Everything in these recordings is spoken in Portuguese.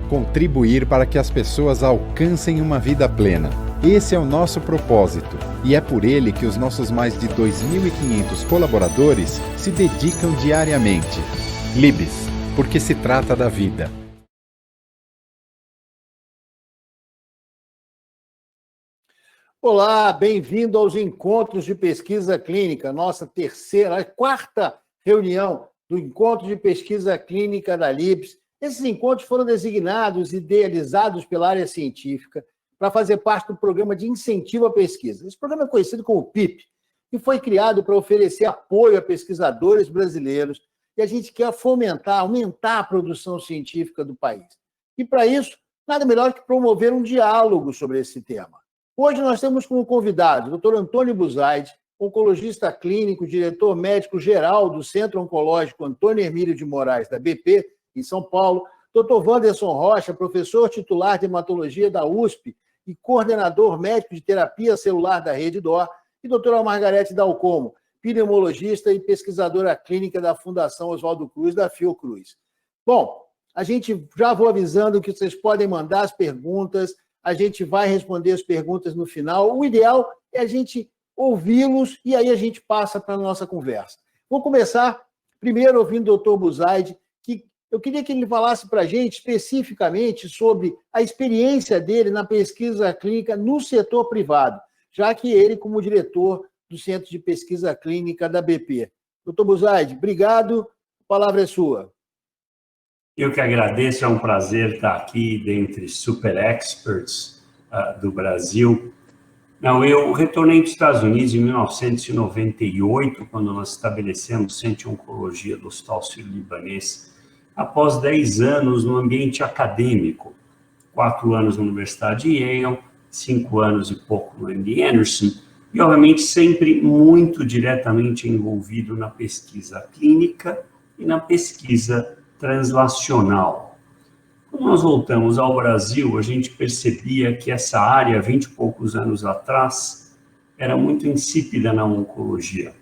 contribuir para que as pessoas alcancem uma vida plena. Esse é o nosso propósito, e é por ele que os nossos mais de 2.500 colaboradores se dedicam diariamente. Libs, porque se trata da vida. Olá, bem-vindo aos Encontros de Pesquisa Clínica, nossa quarta reunião do Encontro de Pesquisa Clínica da Libs. Esses encontros foram designados e idealizados pela área científica para fazer parte do programa de incentivo à pesquisa. Esse programa é conhecido como PIP e foi criado para oferecer apoio a pesquisadores brasileiros, e a gente quer aumentar a produção científica do país. E, para isso, nada melhor que promover um diálogo sobre esse tema. Hoje nós temos como convidado o Dr. Antônio Buzaide, oncologista clínico, diretor médico-geral do Centro Oncológico Antônio Hermílio de Moraes, da BP, em São Paulo, Dr. Wanderson Rocha, professor titular de hematologia da USP e coordenador médico de terapia celular da Rede DOR, e doutora Margarete Dalcomo, pneumologista e pesquisadora clínica da Fundação Oswaldo Cruz, da Fiocruz. Bom, a gente já vou avisando que vocês podem mandar as perguntas, a gente vai responder as perguntas no final. O ideal é a gente ouvi-los e aí a gente passa para a nossa conversa. Vou começar primeiro ouvindo o Dr. Buzaide, que eu queria que ele falasse para a gente especificamente sobre a experiência dele na pesquisa clínica no setor privado, já que ele, como diretor do Centro de Pesquisa Clínica da BP. Dr. Buzaide, obrigado, a palavra é sua. Eu que agradeço, é um prazer estar aqui dentre super experts do Brasil. Eu retornei dos Estados Unidos em 1998, quando nós estabelecemos o Centro de Oncologia do Hospital Sírio-Libanês, após 10 anos no ambiente acadêmico, 4 anos na Universidade de Yale, 5 anos e pouco no MD Anderson, e, obviamente, sempre muito diretamente envolvido na pesquisa clínica e na pesquisa translacional. Quando nós voltamos ao Brasil, a gente percebia que essa área, 20 e poucos anos atrás, era muito insípida na oncologia.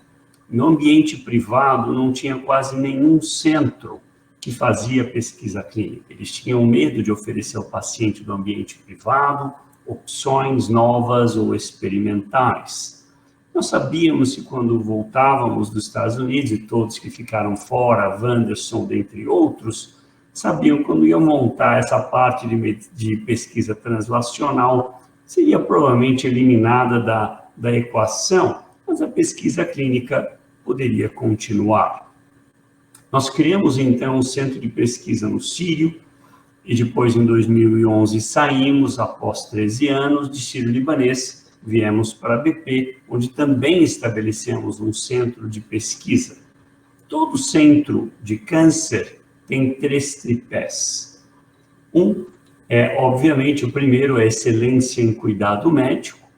No ambiente privado, não tinha quase nenhum centro que fazia pesquisa clínica. Eles tinham medo de oferecer ao paciente do ambiente privado opções novas ou experimentais. Nós sabíamos que quando voltávamos dos Estados Unidos, e todos que ficaram fora, Wanderson, dentre outros, sabiam que quando iam montar essa parte de pesquisa translacional, seria provavelmente eliminada da equação, mas a pesquisa clínica poderia continuar. Nós criamos, então, um centro de pesquisa no Sírio, e depois, em 2011, saímos, após 13 anos, de Sírio-Libanês, viemos para a BP, onde também estabelecemos um centro de pesquisa. Todo centro de câncer tem 3 tripés. Obviamente, o primeiro é excelência em cuidado médico,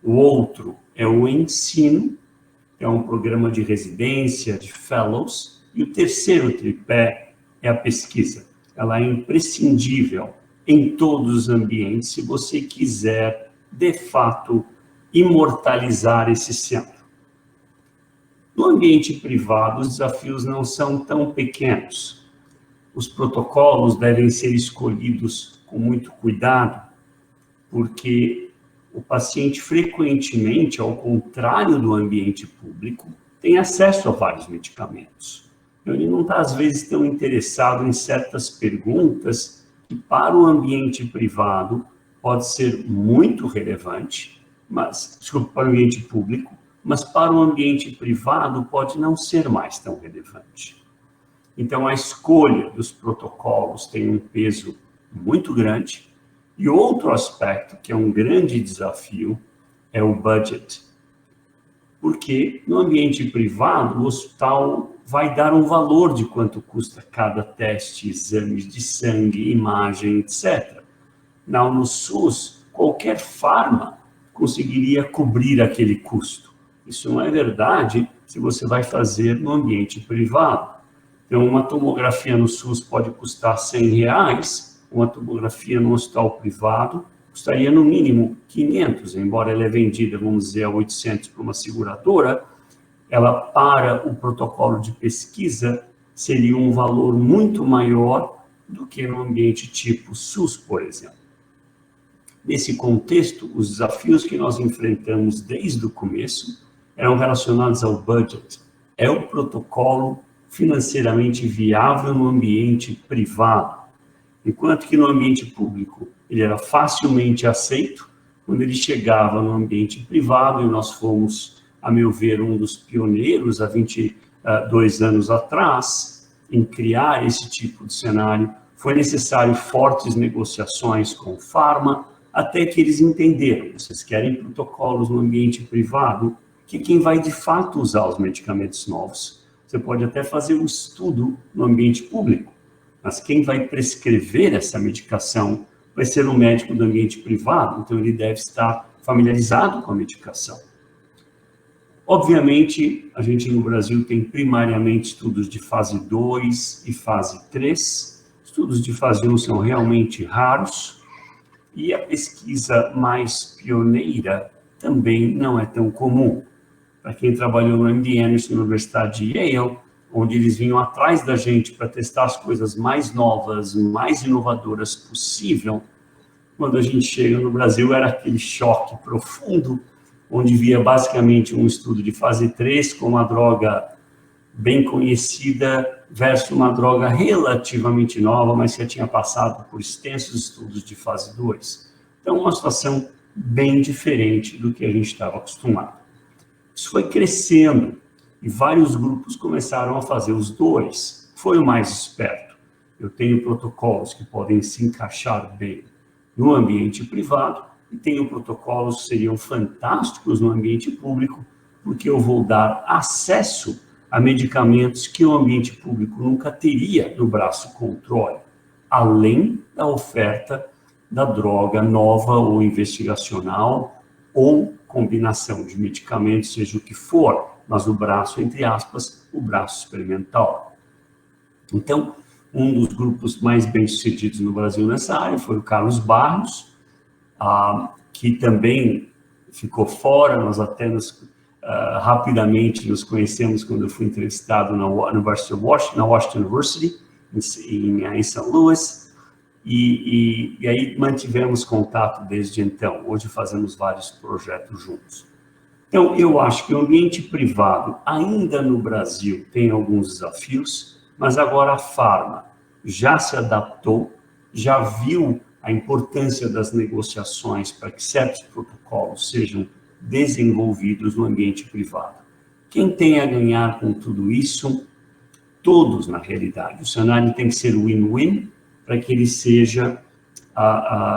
o outro é o ensino, é um programa de residência, de fellows, e o terceiro tripé é a pesquisa. Ela é imprescindível em todos os ambientes, se você quiser, de fato, imortalizar esse centro. No ambiente privado, os desafios não são tão pequenos. Os protocolos devem ser escolhidos com muito cuidado, porque o paciente frequentemente, ao contrário do ambiente público, tem acesso a vários medicamentos. Ele não está, às vezes, tão interessado em certas perguntas que, para o ambiente privado, pode ser muito relevante, para o ambiente público, mas para o ambiente privado pode não ser mais tão relevante. Então, a escolha dos protocolos tem um peso muito grande, e outro aspecto, que é um grande desafio, é o budget. Porque no ambiente privado, o hospital vai dar um valor de quanto custa cada teste, exames de sangue, imagem, etc. No SUS, qualquer farma conseguiria cobrir aquele custo. Isso não é verdade se você vai fazer no ambiente privado. Então, uma tomografia no SUS pode custar R$100, uma tomografia no hospital privado custaria no mínimo 500, embora ela é vendida, vamos dizer, a 800 para uma seguradora, ela, para o protocolo de pesquisa, seria um valor muito maior do que no ambiente tipo SUS, por exemplo. Nesse contexto, os desafios que nós enfrentamos desde o começo eram relacionados ao budget. É o protocolo financeiramente viável no ambiente privado, enquanto que no ambiente público ele era facilmente aceito. Quando ele chegava no ambiente privado, e nós fomos, a meu ver, um dos pioneiros há 22 anos atrás em criar esse tipo de cenário, foi necessário fortes negociações com o Pharma, até que eles entenderam, vocês querem protocolos no ambiente privado, que quem vai de fato usar os medicamentos novos. Você pode até fazer um estudo no ambiente público, mas quem vai prescrever essa medicação vai ser um médico do ambiente privado, então ele deve estar familiarizado com a medicação. Obviamente, a gente no Brasil tem primariamente estudos de fase 2 e fase 3. Estudos de fase 1 são realmente raros, e a pesquisa mais pioneira também não é tão comum. Para quem trabalhou no MD Anderson, na Universidade de Yale, onde eles vinham atrás da gente para testar as coisas mais novas, mais inovadoras possível, quando a gente chega no Brasil era aquele choque profundo, onde via basicamente um estudo de fase 3 com uma droga bem conhecida versus uma droga relativamente nova, mas que já tinha passado por extensos estudos de fase 2. Então, uma situação bem diferente do que a gente estava acostumado. Isso foi crescendo e vários grupos começaram a fazer os dois. Foi o mais esperto. Eu tenho protocolos que podem se encaixar bem no ambiente privado e tenho protocolos que seriam fantásticos no ambiente público, porque eu vou dar acesso a medicamentos que o ambiente público nunca teria no braço controle, além da oferta da droga nova ou investigacional ou combinação de medicamentos, seja o que for, mas o braço, entre aspas, o braço experimental. Então, um dos grupos mais bem-sucedidos no Brasil nessa área foi o Carlos Barros, que também ficou fora, nós até rapidamente nos conhecemos quando eu fui entrevistado na Washington University, em St. Louis, e aí mantivemos contato desde então. Hoje fazemos vários projetos juntos. Então, eu acho que o ambiente privado, ainda no Brasil, tem alguns desafios, mas agora a Pharma já se adaptou, já viu a importância das negociações para que certos protocolos sejam desenvolvidos no ambiente privado. Quem tem a ganhar com tudo isso? Todos, na realidade. O cenário tem que ser win-win para que ele seja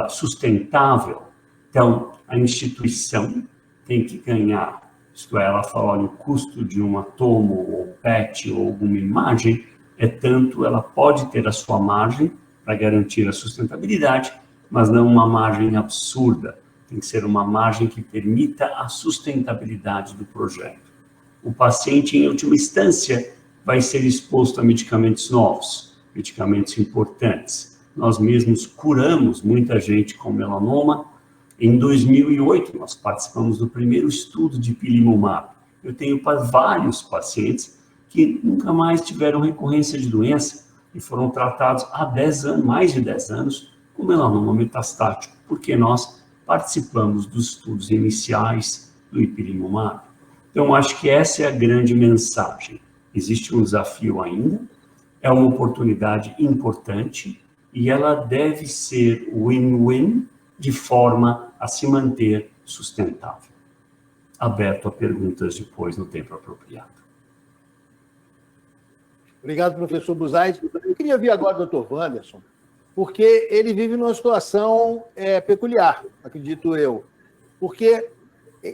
sustentável. Então, a instituição tem que ganhar. Isto é, ela fala, olha, o custo de um atomo, ou PET, ou alguma imagem, é tanto, ela pode ter a sua margem para garantir a sustentabilidade, mas não uma margem absurda. Tem que ser uma margem que permita a sustentabilidade do projeto. O paciente, em última instância, vai ser exposto a medicamentos novos, medicamentos importantes. Nós mesmos curamos muita gente com melanoma. Em 2008, nós participamos do primeiro estudo de ipilimumab. Eu tenho vários pacientes que nunca mais tiveram recorrência de doença e foram tratados há 10 anos, mais de 10 anos, com melanoma metastático, porque nós participamos dos estudos iniciais do ipilimumab. Então, acho que essa é a grande mensagem. Existe um desafio ainda, é uma oportunidade importante e ela deve ser win-win de forma a se manter sustentável. Aberto a perguntas depois no tempo apropriado. Obrigado, professor Buzaide. Eu queria ouvir agora o Dr. Wanderson, porque ele vive numa situação peculiar, acredito eu. Porque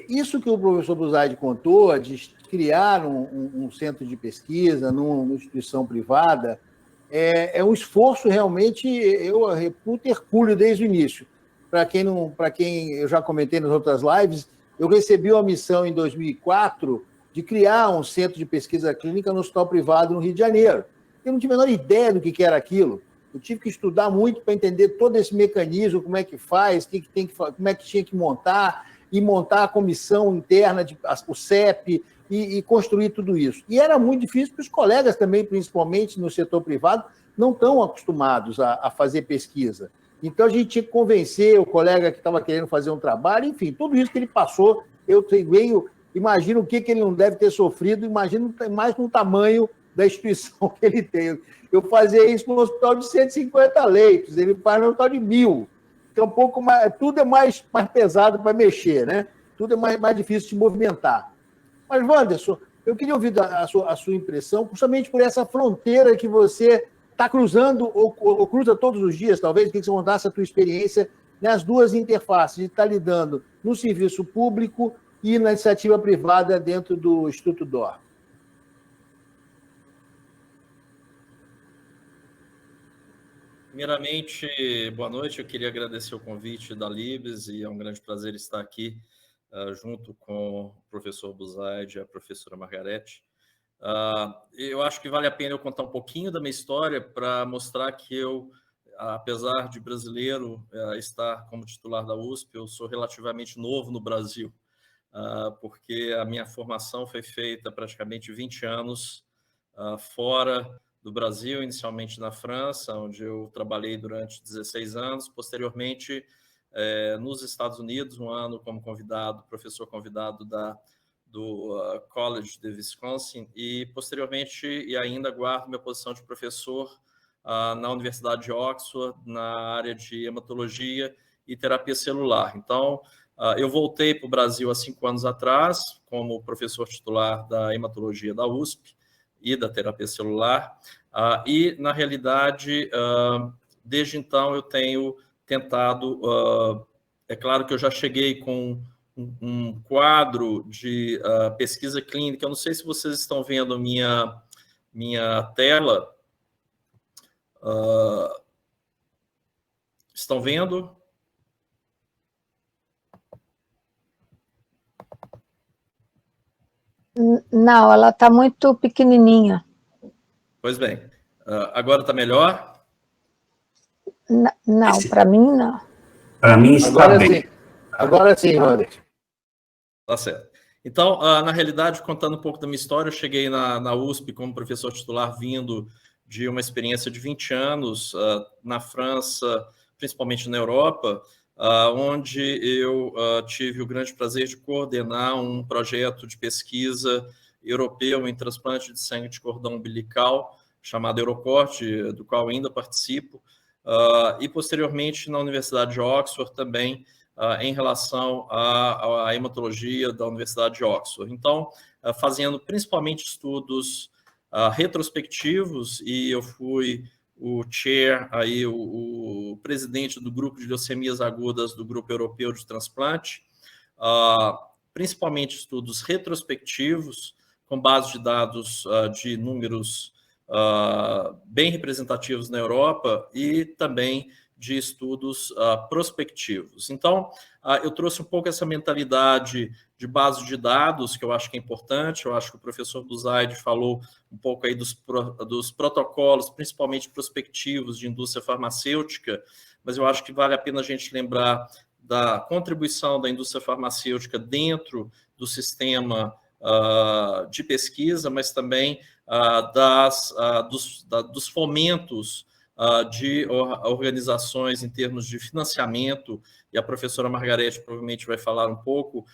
isso que o professor Buzaide contou, de criar um centro de pesquisa numa instituição privada, é um esforço realmente, eu reputo hercúleo desde o início. Para quem eu já comentei nas outras lives, eu recebi uma missão em 2004 de criar um centro de pesquisa clínica no hospital privado no Rio de Janeiro. Eu não tive a menor ideia do que era aquilo. Eu tive que estudar muito para entender todo esse mecanismo, como é que faz, como é que tinha que montar, e montar a comissão interna, o CEP, e construir tudo isso. E era muito difícil para os colegas também, principalmente no setor privado, não estão acostumados a fazer pesquisa. Então, a gente tinha que convencer o colega que estava querendo fazer um trabalho, enfim, tudo isso que ele passou, imagino o que ele não deve ter sofrido, imagino mais no tamanho da instituição que ele tem. Eu fazia isso no hospital de 150 leitos, ele faz no hospital de 1.000. Então, tudo é mais pesado para mexer, né? Tudo é mais difícil de movimentar. Mas, Wanderson, eu queria ouvir a sua impressão, justamente por essa fronteira que você está cruzando, ou cruza todos os dias, talvez, que você contasse a tua experiência nas duas interfaces, de estar lidando no serviço público e na iniciativa privada dentro do Instituto D'Or. Primeiramente, boa noite. Eu queria agradecer o convite da Libes e é um grande prazer estar aqui junto com o professor Buzaide e a professora Margarete. Eu acho que vale a pena eu contar um pouquinho da minha história para mostrar que eu, apesar de brasileiro estar como titular da USP, eu sou relativamente novo no Brasil, porque a minha formação foi feita praticamente 20 anos fora do Brasil, inicialmente na França, onde eu trabalhei durante 16 anos, posteriormente nos Estados Unidos, um ano como convidado, professor convidado do College de Wisconsin, e posteriormente, e ainda guardo minha posição de professor na Universidade de Oxford, na área de hematologia e terapia celular. Então, eu voltei para o Brasil há 5 anos atrás, como professor titular da hematologia da USP e da terapia celular, e, na realidade, desde então, eu tenho tentado... é claro que eu já cheguei com um quadro de pesquisa clínica. Eu não sei se vocês estão vendo minha tela. Estão vendo? Não, ela está muito pequenininha. Pois bem. Agora está melhor? Não, para mim não. Para mim está bem. Sim. Agora sim, Wanderson. Tá certo. Então, na realidade, contando um pouco da minha história, eu cheguei na USP como professor titular vindo de uma experiência de 20 anos na França, principalmente na Europa, onde eu tive o grande prazer de coordenar um projeto de pesquisa europeu em transplante de sangue de cordão umbilical, chamado Eurocorte, do qual ainda participo, e posteriormente na Universidade de Oxford também, em relação à hematologia da Universidade de Oxford. Então, fazendo principalmente estudos retrospectivos, e eu fui o chair, aí, o presidente do grupo de leucemias agudas do Grupo Europeu de Transplante, principalmente estudos retrospectivos, com base de dados de números bem representativos na Europa e também de estudos prospectivos. Então, eu trouxe um pouco essa mentalidade de base de dados, que eu acho que é importante. Eu acho que o professor Buzaide falou um pouco aí dos protocolos, principalmente prospectivos de indústria farmacêutica, mas eu acho que vale a pena a gente lembrar da contribuição da indústria farmacêutica dentro do sistema de pesquisa, mas também dos fomentos de organizações em termos de financiamento, e a professora Margarete provavelmente vai falar um pouco,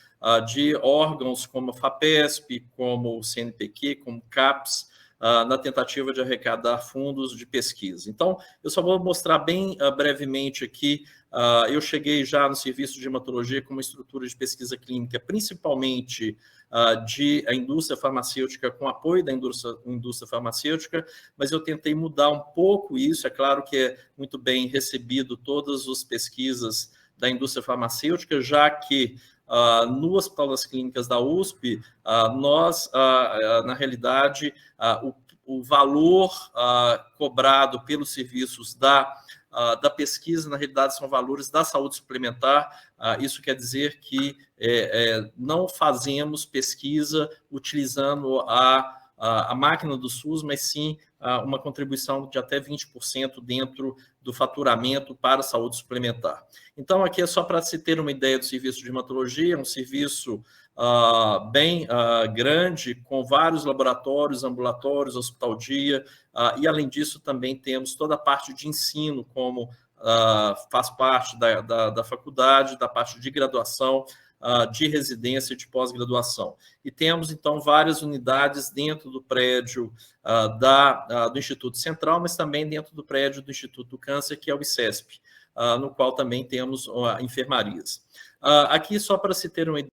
de órgãos como a FAPESP, como o CNPq, como o CAPES, na tentativa de arrecadar fundos de pesquisa. Então, eu só vou mostrar bem brevemente aqui. Eu cheguei já no serviço de hematologia com uma estrutura de pesquisa clínica, principalmente de a indústria farmacêutica, com apoio da indústria farmacêutica, mas eu tentei mudar um pouco isso. É claro que é muito bem recebido todas as pesquisas da indústria farmacêutica, já que no Hospital das Clínicas da USP, nós, na realidade, o valor cobrado pelos serviços da pesquisa, na realidade, são valores da saúde suplementar. Isso quer dizer que não fazemos pesquisa utilizando a máquina do SUS, mas sim uma contribuição de até 20% dentro do faturamento para a saúde suplementar. Então, aqui é só para se ter uma ideia do serviço de hematologia, um serviço bem grande, com vários laboratórios, ambulatórios, hospital-dia, e, além disso, também temos toda a parte de ensino, como faz parte da faculdade, da parte de graduação, de residência e de pós-graduação. E temos, então, várias unidades dentro do prédio do Instituto Central, mas também dentro do prédio do Instituto do Câncer, que é o ICESP, no qual também temos enfermarias. Aqui, só para se ter uma ideia,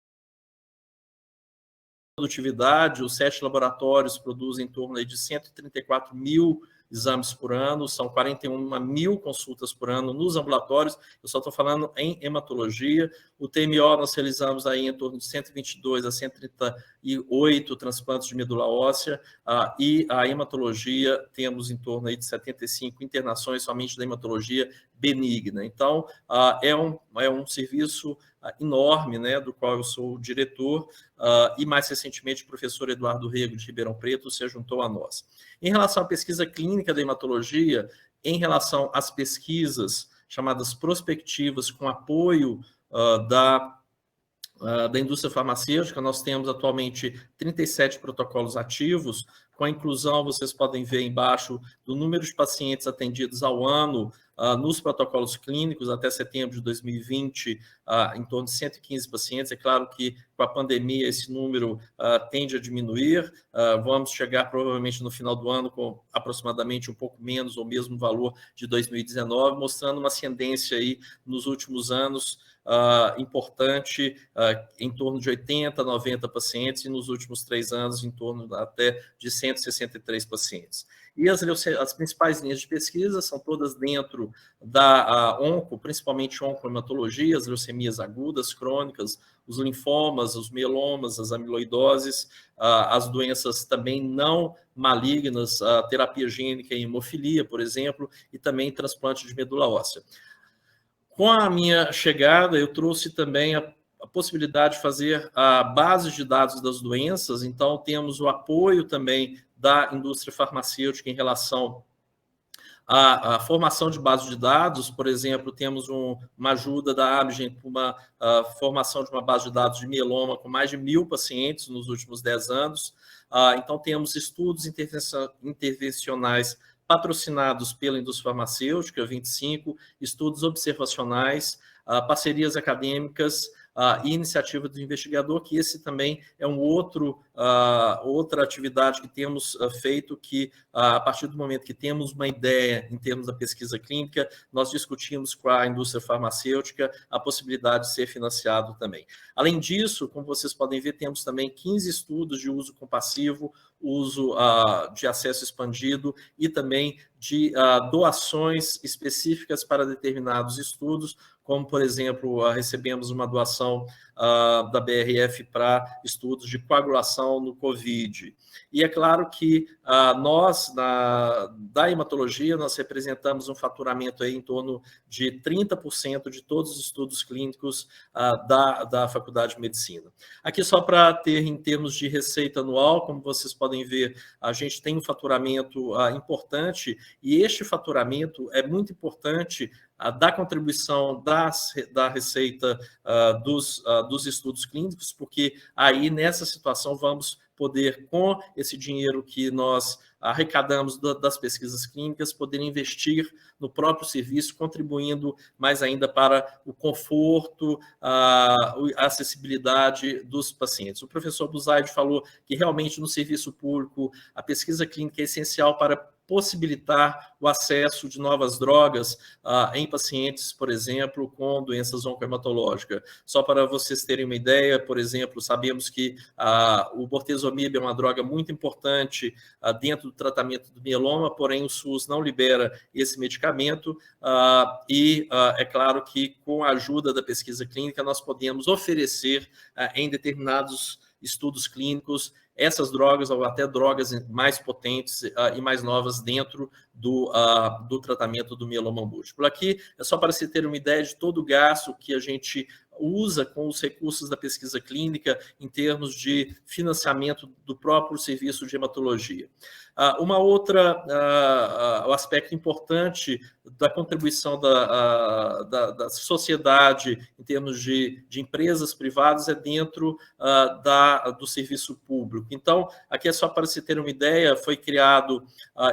produtividade, os 7 laboratórios produzem em torno de 134 mil exames por ano, são 41 mil consultas por ano nos ambulatórios, eu só estou falando em hematologia. O TMO nós realizamos aí em torno de 122 a 138 transplantes de medula óssea, e a hematologia temos em torno aí de 75 internações somente da hematologia benigna. Então, é um serviço enorme, né, do qual eu sou o diretor, e mais recentemente o professor Eduardo Rego, de Ribeirão Preto, se juntou a nós. Em relação à pesquisa clínica da hematologia, em relação às pesquisas chamadas prospectivas com apoio da indústria farmacêutica, nós temos atualmente 37 protocolos ativos, com a inclusão, vocês podem ver embaixo, do número de pacientes atendidos ao ano nos protocolos clínicos até setembro de 2020, em torno de 115 pacientes. É claro que com a pandemia esse número tende a diminuir, vamos chegar provavelmente no final do ano com aproximadamente um pouco menos ou mesmo valor de 2019, mostrando uma ascendência aí nos últimos anos importante, em torno de 80, 90 pacientes, e nos últimos 3 anos em torno até de 163 pacientes. E as principais linhas de pesquisa são todas dentro da onco, principalmente oncohematologia, as leucemias agudas, crônicas, os linfomas, os mielomas, as amiloidoses, as doenças também não malignas, a terapia gênica e hemofilia, por exemplo, e também transplante de medula óssea. Com a minha chegada, eu trouxe também a possibilidade de fazer a base de dados das doenças, então temos o apoio também da indústria farmacêutica em relação à formação de base de dados. Por exemplo, temos uma ajuda da Amgen para uma formação de uma base de dados de mieloma com mais de 1.000 pacientes nos últimos 10 anos. Então, temos estudos intervencionais patrocinados pela indústria farmacêutica, 25, estudos observacionais, parcerias acadêmicas e iniciativa do investigador, que esse também é outra atividade que temos feito, que a partir do momento que temos uma ideia em termos da pesquisa clínica, nós discutimos com a indústria farmacêutica a possibilidade de ser financiado também. Além disso, como vocês podem ver, temos também 15 estudos de uso compassivo, uso de acesso expandido e também de doações específicas para determinados estudos, como, por exemplo, recebemos uma doação da BRF para estudos de coagulação no COVID. E é claro que nós, da hematologia, nós representamos um faturamento aí em torno de 30% de todos os estudos clínicos da Faculdade de Medicina. Aqui só para ter em termos de receita anual, como vocês podem ver, a gente tem um faturamento importante, e este faturamento é muito importante da contribuição da receita dos estudos clínicos, porque aí, nessa situação, vamos poder, com esse dinheiro que nós arrecadamos das pesquisas clínicas, poder investir no próprio serviço, contribuindo mais ainda para o conforto, a acessibilidade dos pacientes. O professor Buzaide falou que realmente no serviço público a pesquisa clínica é essencial para possibilitar o acesso de novas drogas em pacientes, por exemplo, com doenças oncohematológicas. Só para vocês terem uma ideia, por exemplo, sabemos que o bortezomib é uma droga muito importante dentro do tratamento do mieloma, porém o SUS não libera esse medicamento, e é claro que com a ajuda da pesquisa clínica nós podemos oferecer em determinados estudos clínicos essas drogas, ou até drogas mais potentes e mais novas dentro do tratamento do mieloma múltiplo. Aqui é só para se ter uma ideia de todo o gasto que a gente usa com os recursos da pesquisa clínica em termos de financiamento do próprio serviço de hematologia. Uma outra, o aspecto importante da contribuição da sociedade em termos de empresas privadas é dentro do serviço público. Então, aqui é só para se ter uma ideia, foi criado,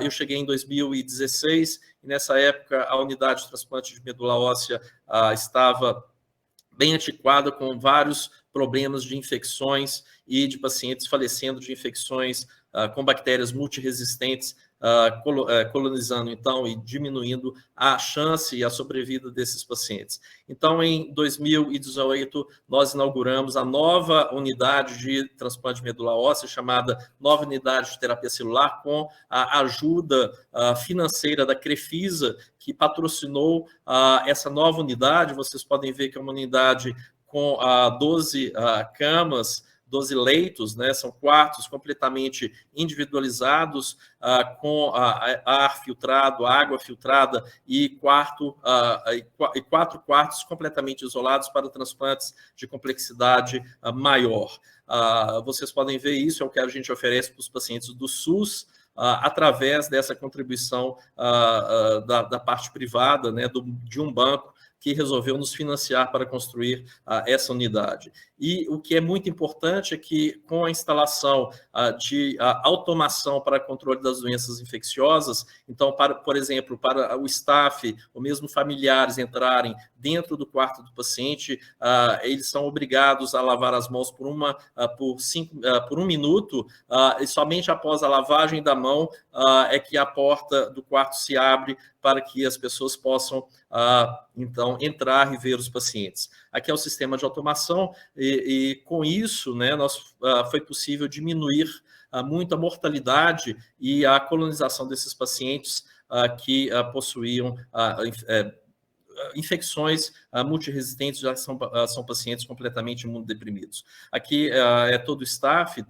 eu cheguei em 2016, e nessa época a unidade de transplante de medula óssea estava bem antiquada, com vários problemas de infecções e de pacientes falecendo de infecções com bactérias multiresistentes, colonizando, então, e diminuindo a chance e a sobrevida desses pacientes. Então, em 2018, nós inauguramos a nova unidade de transplante de medula óssea, chamada Nova Unidade de Terapia Celular, com a ajuda financeira da Crefisa, que patrocinou essa nova unidade. Vocês podem ver que é uma unidade com 12 camas, 12 leitos, né? São quartos completamente individualizados, com ar filtrado, água filtrada e 4 quartos completamente isolados para transplantes de complexidade maior. Vocês podem ver isso, é o que a gente oferece para os pacientes do SUS, através dessa contribuição da parte privada, né, de um banco que resolveu nos financiar para construir essa unidade. E o que é muito importante é que, com a instalação de automação para controle das doenças infecciosas, então, por exemplo, para o staff, ou mesmo familiares entrarem dentro do quarto do paciente, eles são obrigados a lavar as mãos por 1 minuto, e somente após a lavagem da mão é que a porta do quarto se abre para que as pessoas possam, então, entrar e ver os pacientes. Aqui é o sistema de automação, e com isso, né, foi possível diminuir muito a mortalidade e a colonização desses pacientes que possuíam infecções multiresistentes, já são pacientes completamente imunodeprimidos. Aqui é todo o staff,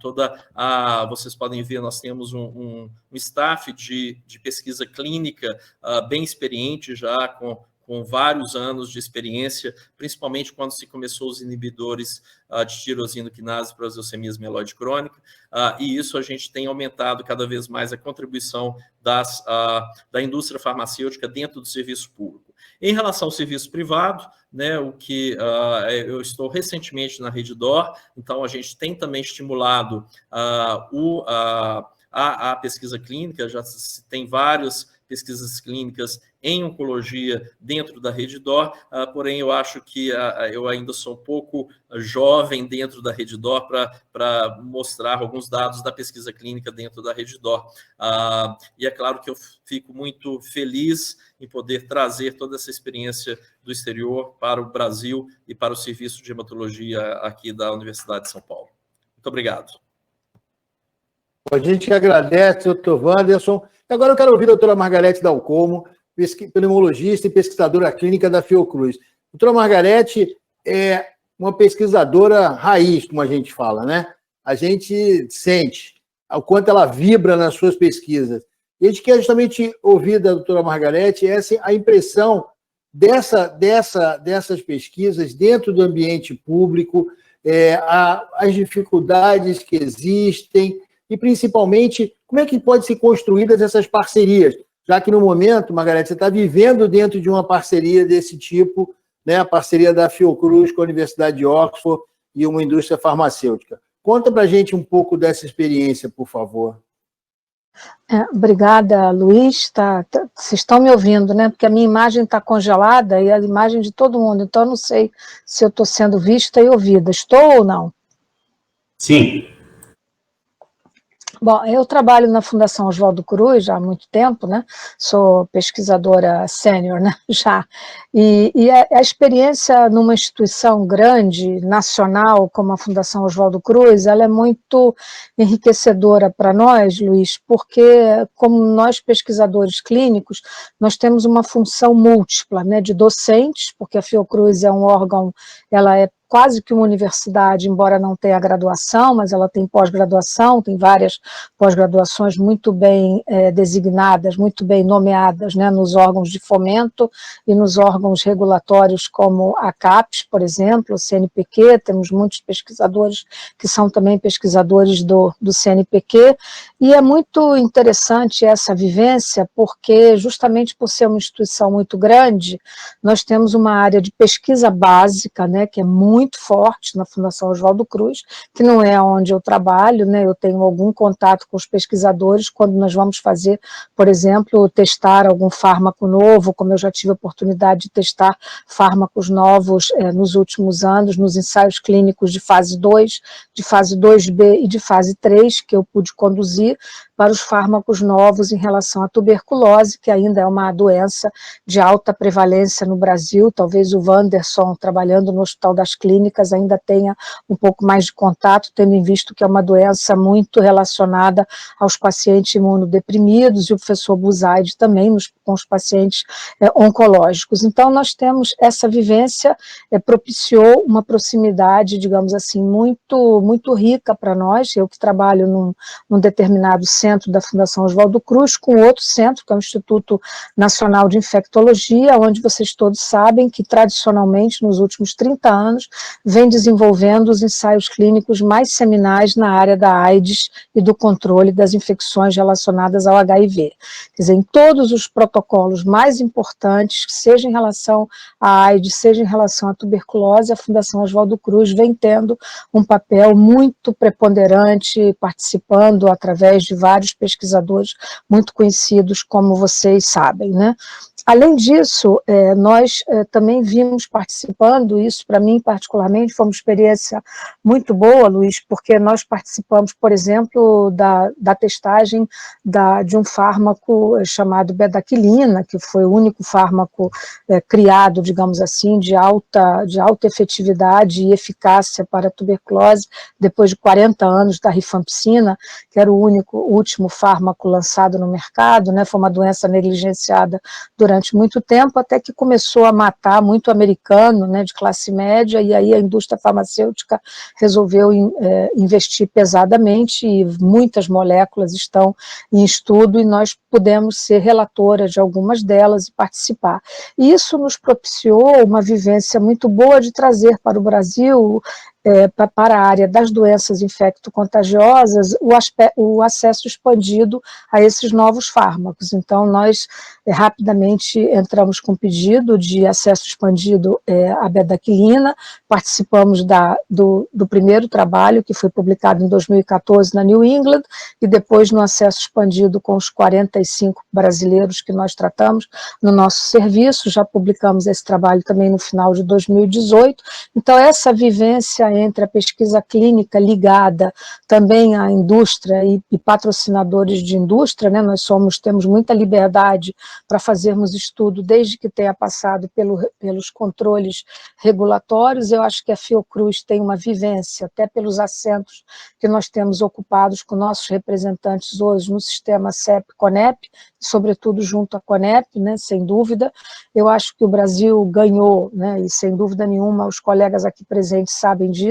vocês podem ver, nós temos um staff de pesquisa clínica bem experiente, já com vários anos de experiência, principalmente quando se começou os inibidores de tirosina quinase para as leucemias mieloide crônica, e isso a gente tem aumentado cada vez mais a contribuição da indústria farmacêutica dentro do serviço público. Em relação ao serviço privado, né, eu estou recentemente na Redditor, então a gente tem também estimulado a pesquisa clínica, já se tem várias pesquisas clínicas em oncologia dentro da Redditor, porém eu acho que eu ainda sou um pouco jovem dentro da Redditor para mostrar alguns dados da pesquisa clínica dentro da Redditor. E é claro que eu fico muito feliz em poder trazer toda essa experiência do exterior para o Brasil e para o serviço de hematologia aqui da Universidade de São Paulo. Muito obrigado. A gente que agradece, doutor Wanderson. Agora eu quero ouvir a doutora Margarete Dalcomo, pneumologista e pesquisadora clínica da Fiocruz. A doutora Margarete é uma pesquisadora raiz, como a gente fala, né? A gente sente o quanto ela vibra nas suas pesquisas. E a gente quer justamente ouvir da doutora Margarete a impressão dessas pesquisas dentro do ambiente público, as dificuldades que existem e, principalmente, como é que pode ser construídas essas parcerias, já que, no momento, Margarete, você está vivendo dentro de uma parceria desse tipo, né, a parceria da Fiocruz com a Universidade de Oxford e uma indústria farmacêutica. Conta para a gente um pouco dessa experiência, por favor. Obrigada, Luiz. Vocês estão me ouvindo, né? Porque a minha imagem está congelada e a imagem de todo mundo, então eu não sei se eu estou sendo vista e ouvida. Estou ou não? Sim. Bom, eu trabalho na Fundação Oswaldo Cruz já há muito tempo, né? Sou pesquisadora sênior, né? Já. E a experiência numa instituição grande, nacional, como a Fundação Oswaldo Cruz, ela é muito enriquecedora para nós, Luiz, porque, como nós pesquisadores clínicos, nós temos uma função múltipla, né? De docentes, porque a Fiocruz é um órgão, ela é quase que uma universidade, embora não tenha graduação, mas ela tem pós-graduação, tem várias pós-graduações muito bem designadas, muito bem nomeadas, né, nos órgãos de fomento e nos órgãos regulatórios como a CAPES, por exemplo, o CNPq, temos muitos pesquisadores que são também pesquisadores do CNPq, e é muito interessante essa vivência, porque justamente por ser uma instituição muito grande, nós temos uma área de pesquisa básica, né, que é muito forte na Fundação Oswaldo Cruz, que não é onde eu trabalho, né, eu tenho algum contato com os pesquisadores quando nós vamos fazer, por exemplo, testar algum fármaco novo, como eu já tive a oportunidade de testar fármacos novos nos últimos anos, nos ensaios clínicos de fase 2, de fase 2B e de fase 3, que eu pude conduzir para os fármacos novos em relação à tuberculose, que ainda é uma doença de alta prevalência no Brasil. Talvez o Wanderson, trabalhando no Hospital das Clínicas, ainda tenha um pouco mais de contato, tendo em visto que é uma doença muito relacionada aos pacientes imunodeprimidos, e o professor Buzaide também com os pacientes oncológicos. Então, nós temos essa vivência, propiciou uma proximidade, digamos assim, muito, muito rica para nós. Eu que trabalho num determinado centro da Fundação Oswaldo Cruz, com outro centro, que é o Instituto Nacional de Infectologia, onde vocês todos sabem que, tradicionalmente, nos últimos 30 anos, vem desenvolvendo os ensaios clínicos mais seminais na área da AIDS e do controle das infecções relacionadas ao HIV. Quer dizer, em todos os protocolos mais importantes, seja em relação à AIDS, seja em relação à tuberculose, a Fundação Oswaldo Cruz vem tendo um papel muito preponderante, participando através de vários pesquisadores muito conhecidos, como vocês sabem, né? Além disso, nós também vimos participando, isso para mim particularmente foi uma experiência muito boa, Luiz, porque nós participamos, por exemplo, da testagem de um fármaco chamado bedaquilina, que foi o único fármaco criado, digamos assim, de alta efetividade e eficácia para a tuberculose, depois de 40 anos da rifampicina, que era o último fármaco lançado no mercado, né? Foi uma doença negligenciada durante muito tempo, até que começou a matar muito americano, né, de classe média, e aí a indústria farmacêutica resolveu investir pesadamente, e muitas moléculas estão em estudo, e nós pudemos ser relatoras de algumas delas e participar. E isso nos propiciou uma vivência muito boa de trazer para o Brasil, para a área das doenças infecto-contagiosas, o acesso expandido a esses novos fármacos. Então, nós rapidamente entramos com pedido de acesso expandido à bedaquilina, participamos do primeiro trabalho, que foi publicado em 2014 na New England, e depois no acesso expandido com os 45 brasileiros que nós tratamos no nosso serviço. Já publicamos esse trabalho também no final de 2018. Então, essa vivência entre a pesquisa clínica ligada também à indústria e patrocinadores de indústria, né? Nós temos muita liberdade para fazermos estudo desde que tenha passado pelos controles regulatórios. Eu acho que a Fiocruz tem uma vivência, até pelos assentos que nós temos ocupados com nossos representantes hoje no sistema CEP-CONEP, sobretudo junto à CONEP, né, sem dúvida. Eu acho que o Brasil ganhou, né, e sem dúvida nenhuma os colegas aqui presentes sabem disso.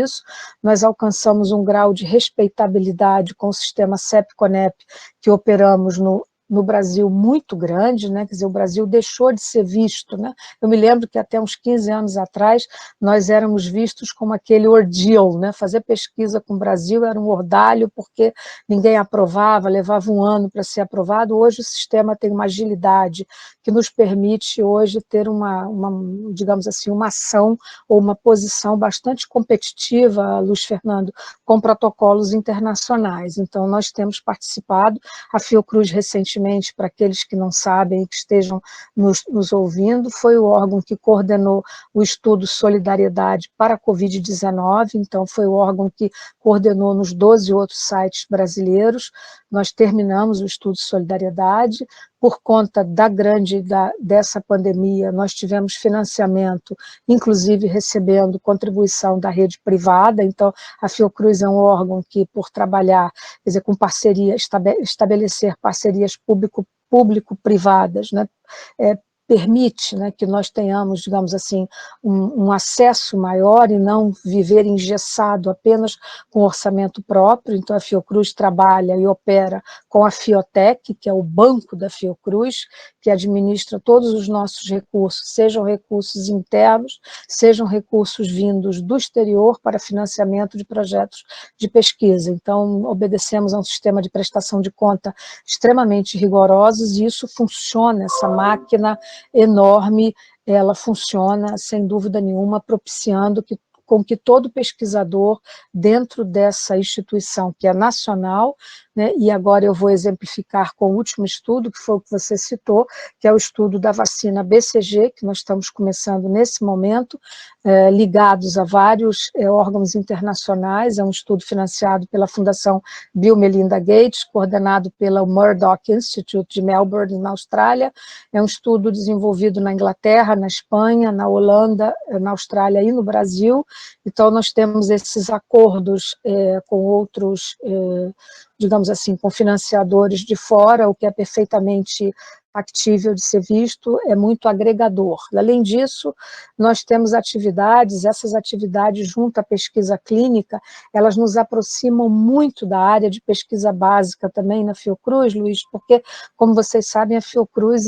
Nós alcançamos um grau de respeitabilidade com o sistema CEP-CONEP que operamos no Brasil muito grande, né? Quer dizer, o Brasil deixou de ser visto, né? Eu me lembro que até uns 15 anos atrás nós éramos vistos como aquele ordeal, né? Fazer pesquisa com o Brasil era um ordalho, porque ninguém aprovava, levava um ano para ser aprovado. Hoje o sistema tem uma agilidade que nos permite hoje ter digamos assim, uma ação ou uma posição bastante competitiva, Luiz Fernando, com protocolos internacionais. Então, nós temos participado, a Fiocruz recentemente, para aqueles que não sabem e que estejam nos ouvindo, foi o órgão que coordenou o estudo Solidariedade para a Covid-19, então foi o órgão que coordenou nos 12 outros sites brasileiros. Nós terminamos o estudo Solidariedade. Por conta dessa pandemia, nós tivemos financiamento, inclusive recebendo contribuição da rede privada. Então, a Fiocruz é um órgão que, por trabalhar, quer dizer, com parceria, estabelecer parcerias público-privadas, né, permite, né, que nós tenhamos, digamos assim, um acesso maior e não viver engessado apenas com orçamento próprio. Então a Fiocruz trabalha e opera com a Fiotec, que é o banco da Fiocruz, que administra todos os nossos recursos, sejam recursos internos, sejam recursos vindos do exterior para financiamento de projetos de pesquisa. Então, obedecemos a um sistema de prestação de conta extremamente rigorosos e isso funciona, essa máquina enorme, ela funciona, sem dúvida nenhuma, propiciando com que todo pesquisador dentro dessa instituição, que é nacional, né, e agora eu vou exemplificar com o último estudo, que foi o que você citou, que é o estudo da vacina BCG, que nós estamos começando nesse momento, ligados a vários órgãos internacionais, é um estudo financiado pela Fundação Bill Melinda Gates, coordenado pela Murdoch Institute de Melbourne, na Austrália, é um estudo desenvolvido na Inglaterra, na Espanha, na Holanda, na Austrália e no Brasil. Então nós temos esses acordos com outros, digamos assim, com financiadores de fora, o que é perfeitamente factível de ser visto, é muito agregador. Além disso, nós temos atividades, essas atividades junto à pesquisa clínica, elas nos aproximam muito da área de pesquisa básica também na Fiocruz, Luiz, porque, como vocês sabem, a Fiocruz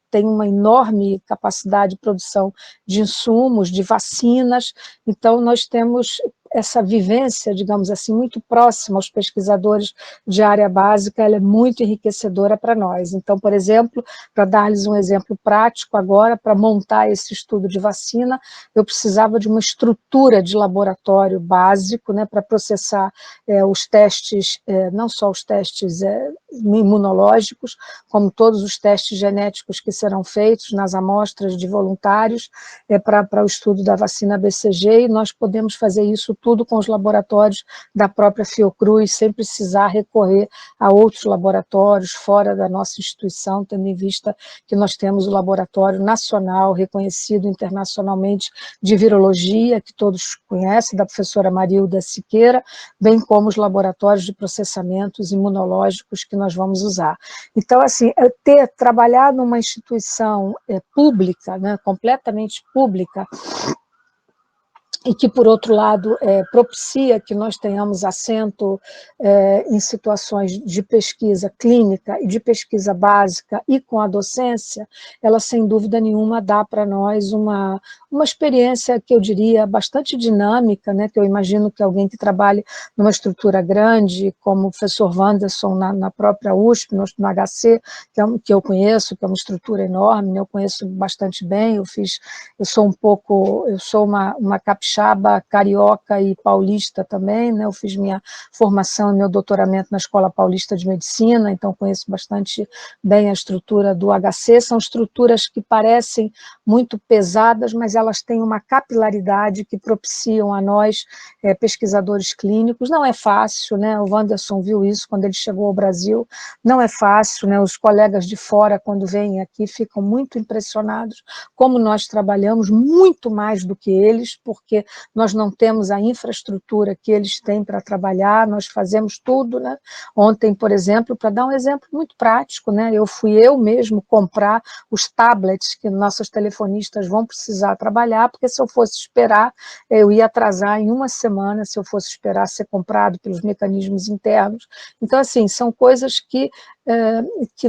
tem uma enorme capacidade de produção de insumos, de vacinas, então nós temos essa vivência, digamos assim, muito próxima aos pesquisadores de área básica, ela é muito enriquecedora para nós. Então, por exemplo, para dar-lhes um exemplo prático agora, para montar esse estudo de vacina, eu precisava de uma estrutura de laboratório básico, né, para processar os testes, não só os testes imunológicos, como todos os testes genéticos que serão feitos nas amostras de voluntários para o estudo da vacina BCG, e nós podemos fazer isso tudo com os laboratórios da própria Fiocruz, sem precisar recorrer a outros laboratórios fora da nossa instituição, tendo em vista que nós temos o Laboratório Nacional, reconhecido internacionalmente, de virologia, que todos conhecem, da professora Marilda Siqueira, bem como os laboratórios de processamentos imunológicos que nós vamos usar. Então, assim, trabalhar numa instituição pública, né, completamente pública, e que, por outro lado, propicia que nós tenhamos assento em situações de pesquisa clínica e de pesquisa básica e com a docência, ela, sem dúvida nenhuma, dá para nós uma experiência que eu diria bastante dinâmica, né, que eu imagino que alguém que trabalhe numa estrutura grande, como o professor Wanderson na própria USP, no HC, que eu conheço, que é uma estrutura enorme, né, eu conheço bastante bem, eu sou uma capixaba, carioca e paulista também, né? Eu fiz minha formação e meu doutoramento na Escola Paulista de Medicina, então conheço bastante bem a estrutura do HC, são estruturas que parecem muito pesadas, mas elas têm uma capilaridade que propiciam a nós, pesquisadores clínicos, não é fácil, né? O Wanderson viu isso quando ele chegou ao Brasil, não é fácil, né? Os colegas de fora, quando vêm aqui, ficam muito impressionados como nós trabalhamos, muito mais do que eles, porque nós não temos a infraestrutura que eles têm para trabalhar, nós fazemos tudo, né? Ontem, por exemplo, para dar um exemplo muito prático, né? Fui eu mesmo comprar os tablets que nossos telefonistas vão precisar trabalhar, porque se eu fosse esperar, eu ia atrasar em uma semana, se eu fosse esperar ser comprado pelos mecanismos internos. Então, assim, são coisas que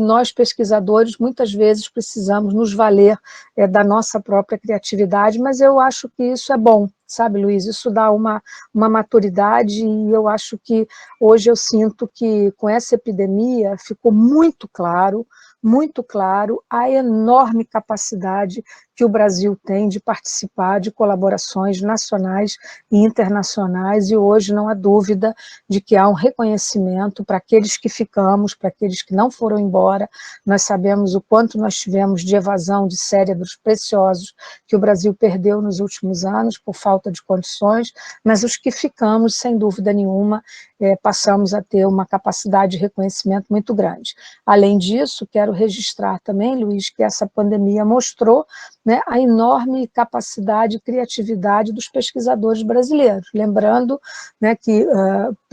nós, pesquisadores, muitas vezes precisamos nos valer da nossa própria criatividade, mas eu acho que isso é bom, sabe, Luiz? Isso dá uma maturidade e eu acho que hoje eu sinto que com essa epidemia ficou muito claro a enorme capacidade que o Brasil tem de participar de colaborações nacionais e internacionais, e hoje não há dúvida de que há um reconhecimento para aqueles que ficamos, para aqueles que não foram embora. Nós sabemos o quanto nós tivemos de evasão de cérebros preciosos que o Brasil perdeu nos últimos anos por falta de condições, mas os que ficamos, sem dúvida nenhuma, passamos a ter uma capacidade de reconhecimento muito grande. Além disso, quero registrar também, Luiz, que essa pandemia mostrou, né, a enorme capacidade e criatividade dos pesquisadores brasileiros. Lembrando, né, que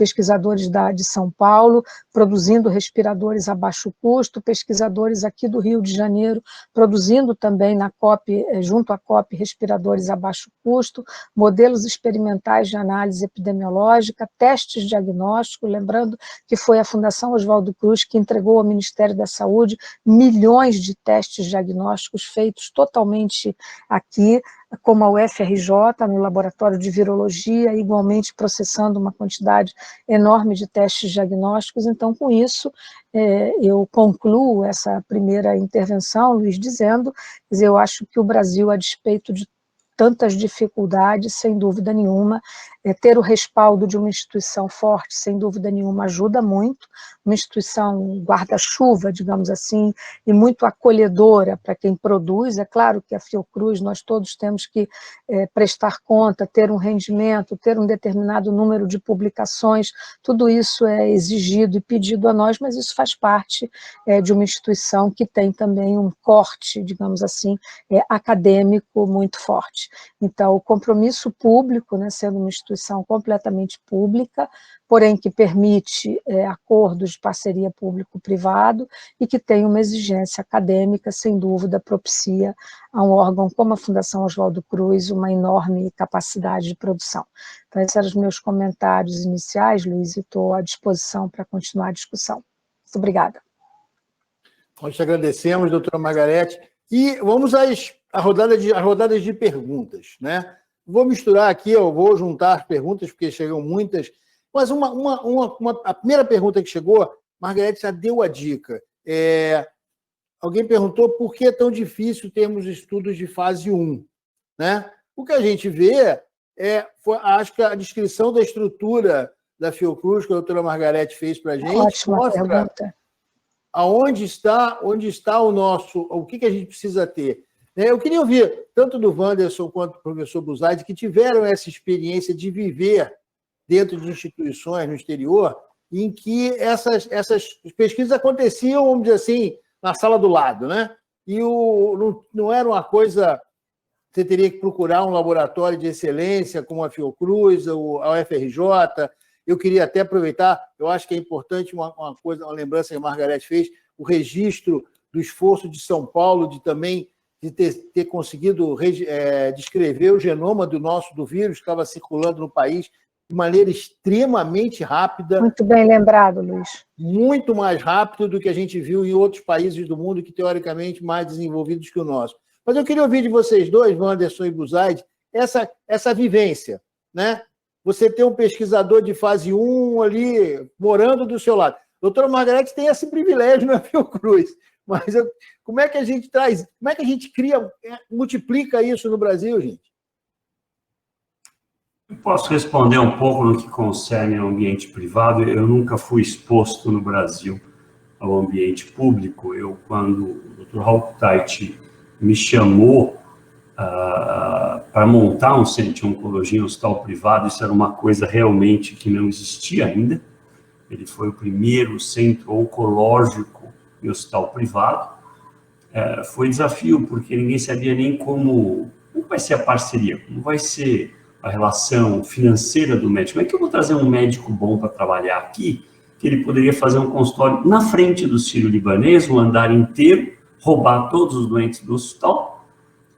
pesquisadores de São Paulo, produzindo respiradores a baixo custo, pesquisadores aqui do Rio de Janeiro, produzindo também na COP, junto à COP, respiradores a baixo custo, modelos experimentais de análise epidemiológica, testes diagnósticos, lembrando que foi a Fundação Oswaldo Cruz que entregou ao Ministério da Saúde milhões de testes diagnósticos feitos totalmente aqui, como a UFRJ, no Laboratório de Virologia, igualmente processando uma quantidade enorme de testes diagnósticos. Então, com isso, eu concluo essa primeira intervenção, Luiz, dizendo, quer dizer, eu acho que o Brasil, a despeito de tantas dificuldades, sem dúvida nenhuma, ter o respaldo de uma instituição forte, sem dúvida nenhuma, ajuda muito, uma instituição guarda-chuva, digamos assim, e muito acolhedora para quem produz. É claro que a Fiocruz, nós todos temos que prestar conta, ter um rendimento, ter um determinado número de publicações, tudo isso é exigido e pedido a nós, mas isso faz parte de uma instituição que tem também um corte, digamos assim, acadêmico muito forte. Então, o compromisso público, né, sendo uma instituição completamente pública, porém que permite acordos de parceria público-privado e que tem uma exigência acadêmica, sem dúvida, propicia a um órgão como a Fundação Oswaldo Cruz uma enorme capacidade de produção. Então, esses eram os meus comentários iniciais, Luiz, e estou à disposição para continuar a discussão. Muito obrigada. Nós te agradecemos, doutora Margarete, e vamos às rodadas de perguntas, né? Vou misturar aqui, eu vou juntar as perguntas, porque chegam muitas, mas a primeira pergunta que chegou, Margarete já deu a dica. Alguém perguntou por que é tão difícil termos estudos de fase 1, né? O que a gente vê acho que a descrição da estrutura da Fiocruz, que a doutora Margarete fez para a gente, ótima mostra pergunta. onde está o que a gente precisa ter. Eu queria ouvir, tanto do Wanderson quanto do professor Buzaide, que tiveram essa experiência de viver dentro de instituições no exterior, em que essas pesquisas aconteciam, vamos dizer assim, na sala do lado, né? E não era uma coisa... Você teria que procurar um laboratório de excelência, como a Fiocruz, ou a UFRJ. Eu queria até aproveitar, eu acho que é importante uma coisa, uma lembrança que a Margarete fez, o registro do esforço de São Paulo de ter conseguido descrever o genoma do vírus que estava circulando no país de maneira extremamente rápida. Muito bem lembrado, Luiz. Muito mais rápido do que a gente viu em outros países do mundo que, teoricamente, mais desenvolvidos que o nosso. Mas eu queria ouvir de vocês dois, Wanderson e Buzaide, essa vivência, né? Você ter um pesquisador de fase 1 ali, morando do seu lado. A doutora Margarete tem esse privilégio na Fiocruz, mas como é que a gente multiplica isso no Brasil, gente? Eu posso responder um pouco no que concerne ao ambiente privado. Eu nunca fui exposto no Brasil ao ambiente público. Quando o Dr. Hauktait me chamou para montar um centro de oncologia em um hospital privado, isso era uma coisa realmente que não existia ainda. Ele foi o primeiro centro oncológico em hospital privado. Foi desafio, porque ninguém sabia nem como vai ser a parceria, como vai ser a relação financeira do médico. Como é que eu vou trazer um médico bom para trabalhar aqui, que ele poderia fazer um consultório na frente do sírio-libanês, um andar inteiro, roubar todos os doentes do hospital,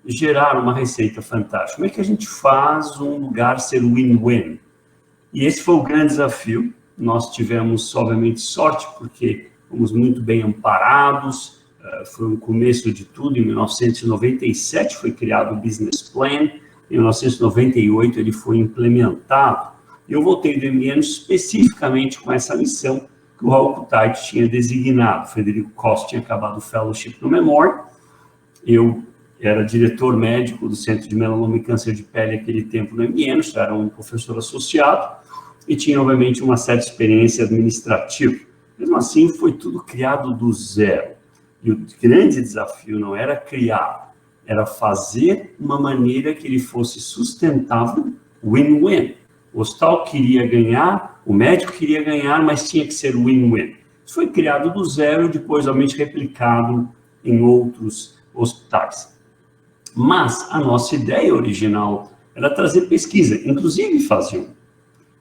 gerar uma receita fantástica? Como é que a gente faz um lugar ser win-win? E esse foi o grande desafio. Nós tivemos, obviamente, sorte, porque fomos muito bem amparados. Foi o começo de tudo. Em 1997 foi criado o Business Plan. Em 1998 ele foi implementado. Eu voltei do MN especificamente com essa missão que o Hauktait tinha designado. Frederico Costa tinha acabado o fellowship no Memorial. Eu era diretor médico do Centro de Melanoma e Câncer de Pele naquele tempo no MN, já era um professor associado, e tinha, obviamente, uma certa experiência administrativa. Mesmo assim, foi tudo criado do zero. E o grande desafio não era criar, era fazer uma maneira que ele fosse sustentável, win-win. O hospital queria ganhar, o médico queria ganhar, mas tinha que ser win-win. Isso foi criado do zero e depois, obviamente, replicado em outros hospitais. Mas a nossa ideia original era trazer pesquisa, inclusive fase 1.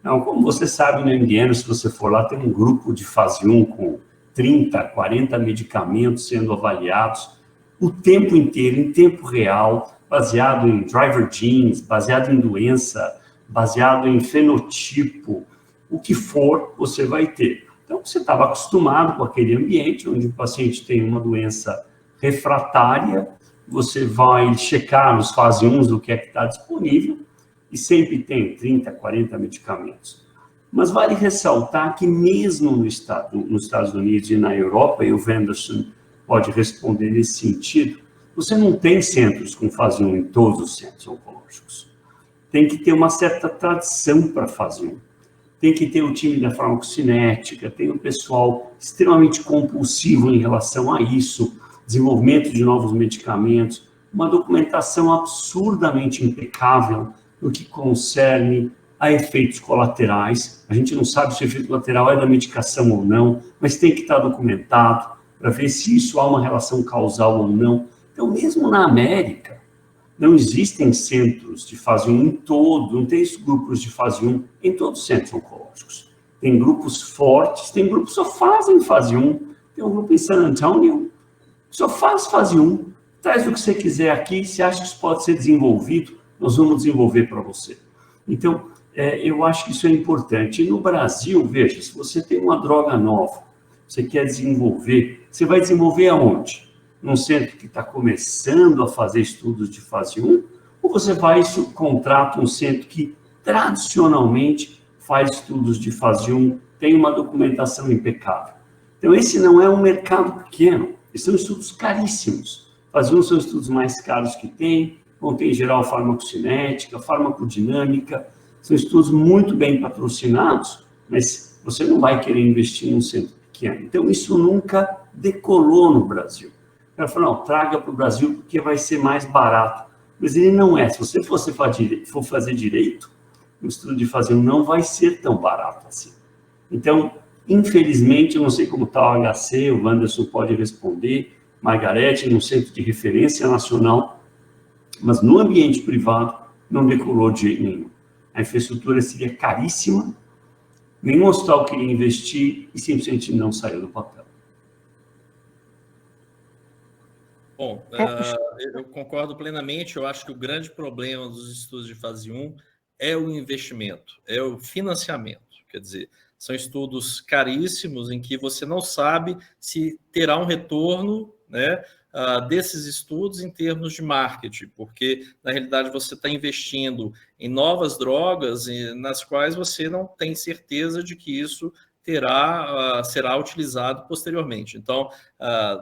Não, como você sabe, no MDN, se você for lá, tem um grupo de fase 1 com 30, 40 medicamentos sendo avaliados o tempo inteiro, em tempo real, baseado em driver genes, baseado em doença, baseado em fenotipo, o que for, você vai ter. Então, você estava acostumado com aquele ambiente onde o paciente tem uma doença refratária, você vai checar nos fase 1 do que é que está disponível, e sempre tem 30, 40 medicamentos. Mas vale ressaltar que mesmo nos Estados Unidos e na Europa, e o Wenderson pode responder nesse sentido, você não tem centros com fase 1 em todos os centros oncológicos. Tem que ter uma certa tradição para fase 1. Tem que ter o time da farmacocinética, tem o pessoal extremamente compulsivo em relação a isso, desenvolvimento de novos medicamentos, uma documentação absurdamente impecável no que concerne a efeitos colaterais. A gente não sabe se o efeito colateral é da medicação ou não, mas tem que estar documentado para ver se isso há uma relação causal ou não. Então, mesmo na América, não existem centros de fase 1 em todo, não tem grupos de fase 1 em todos os centros oncológicos. Tem grupos fortes, tem grupos que só fazem fase 1, tem um grupo em San Antonio, só faz fase 1, traz o que você quiser aqui, se acha que isso pode ser desenvolvido, nós vamos desenvolver para você. Então, eu acho que isso é importante. E no Brasil, veja, se você tem uma droga nova, você quer desenvolver, você vai desenvolver aonde? Num centro que está começando a fazer estudos de fase 1, ou você vai e contrata um centro que tradicionalmente faz estudos de fase 1, tem uma documentação impecável. Então, esse não é um mercado pequeno, esses são estudos caríssimos. Fase 1 são os estudos mais caros que tem, vão ter em geral farmacocinética, farmacodinâmica, são estudos muito bem patrocinados, mas você não vai querer investir em um centro pequeno. Então, isso nunca decolou no Brasil. O cara falou, não, traga para o Brasil porque vai ser mais barato. Mas ele não é. Se você for fazer direito, o estudo de fase 1 não vai ser tão barato assim. Então, infelizmente, eu não sei como está o HC, o Wanderson pode responder, Margarete, num centro de referência nacional, mas no ambiente privado não decolou de jeito nenhum. A infraestrutura seria caríssima, nenhum hospital queria investir e simplesmente não saiu do papel. Bom, eu concordo plenamente. Eu acho que o grande problema dos estudos de fase 1 é o investimento, é o financiamento. Quer dizer, são estudos caríssimos em que você não sabe se terá um retorno, né, desses estudos em termos de marketing, porque, na realidade, você está investindo em novas drogas nas quais você não tem certeza de que isso será utilizado posteriormente. Então,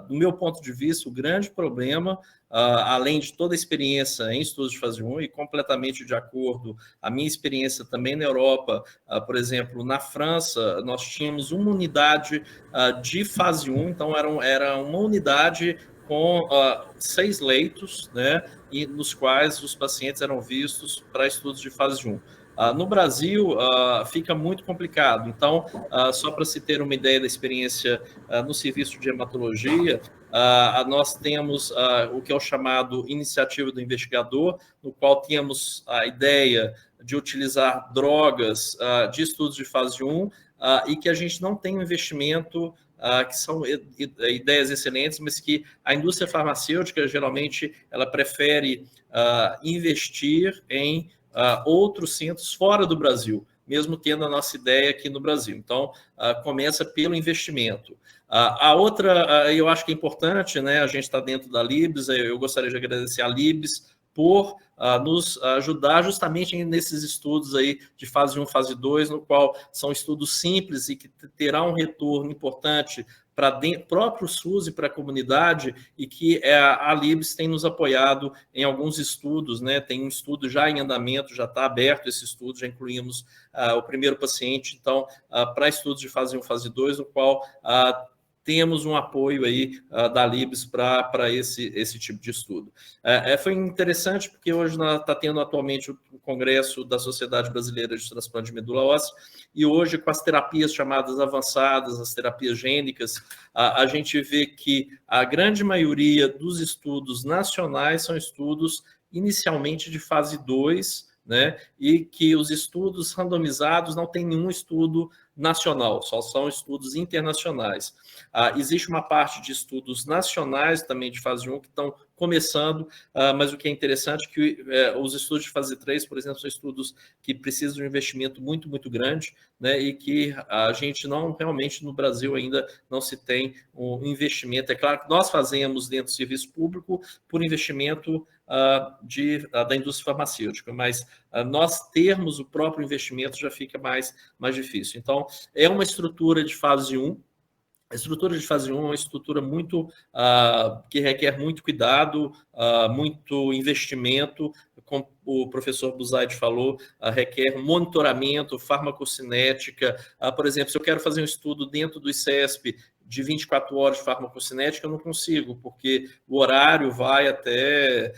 do meu ponto de vista, o grande problema, além de toda a experiência em estudos de fase 1 e completamente de acordo, a minha experiência também na Europa, por exemplo, na França, nós tínhamos uma unidade de fase 1, então era uma unidade com 6 leitos, né, e nos quais os pacientes eram vistos para estudos de fase 1. No Brasil, fica muito complicado. Então, só para se ter uma ideia da experiência no serviço de hematologia, nós temos o que é o chamado iniciativa do investigador, no qual temos a ideia de utilizar drogas de estudos de fase 1 e que a gente não tem um investimento, que são ideias excelentes, mas que a indústria farmacêutica, geralmente, ela prefere investir em outros centros fora do Brasil, mesmo tendo a nossa ideia aqui no Brasil. Então, começa pelo investimento. A outra, eu acho que é importante, né, a gente está dentro da Libs, eu gostaria de agradecer a Libs por nos ajudar justamente nesses estudos aí de fase 1, fase 2, no qual são estudos simples e que terá um retorno importante para o próprio SUS e para a comunidade, e que a Libs tem nos apoiado em alguns estudos, né? Tem um estudo já em andamento, já está aberto esse estudo, já incluímos o primeiro paciente, então, para estudos de fase 1, fase 2, no qual temos um apoio aí da Libs para esse tipo de estudo. Foi interessante porque hoje está tendo atualmente o Congresso da Sociedade Brasileira de Transplante de Medula Óssea, e hoje com as terapias chamadas avançadas, as terapias gênicas, a gente vê que a grande maioria dos estudos nacionais são estudos inicialmente de fase 2, né? E que os estudos randomizados não tem nenhum estudo nacional, só são estudos internacionais. Existe uma parte de estudos nacionais também de fase 1 que estão começando, mas o que é interessante é que os estudos de fase 3, por exemplo, são estudos que precisam de um investimento muito, muito grande, né, e que a gente não, realmente, no Brasil ainda não se tem um investimento. É claro que nós fazemos dentro do serviço público por investimento da indústria farmacêutica, mas nós termos o próprio investimento já fica mais difícil. Então, é uma estrutura de fase 1. A estrutura de fase 1 é uma estrutura muito que requer muito cuidado, muito investimento, como o professor Buzaide falou, requer monitoramento, farmacocinética. Por exemplo, se eu quero fazer um estudo dentro do ICESP de 24 horas de farmacocinética, eu não consigo, porque o horário vai até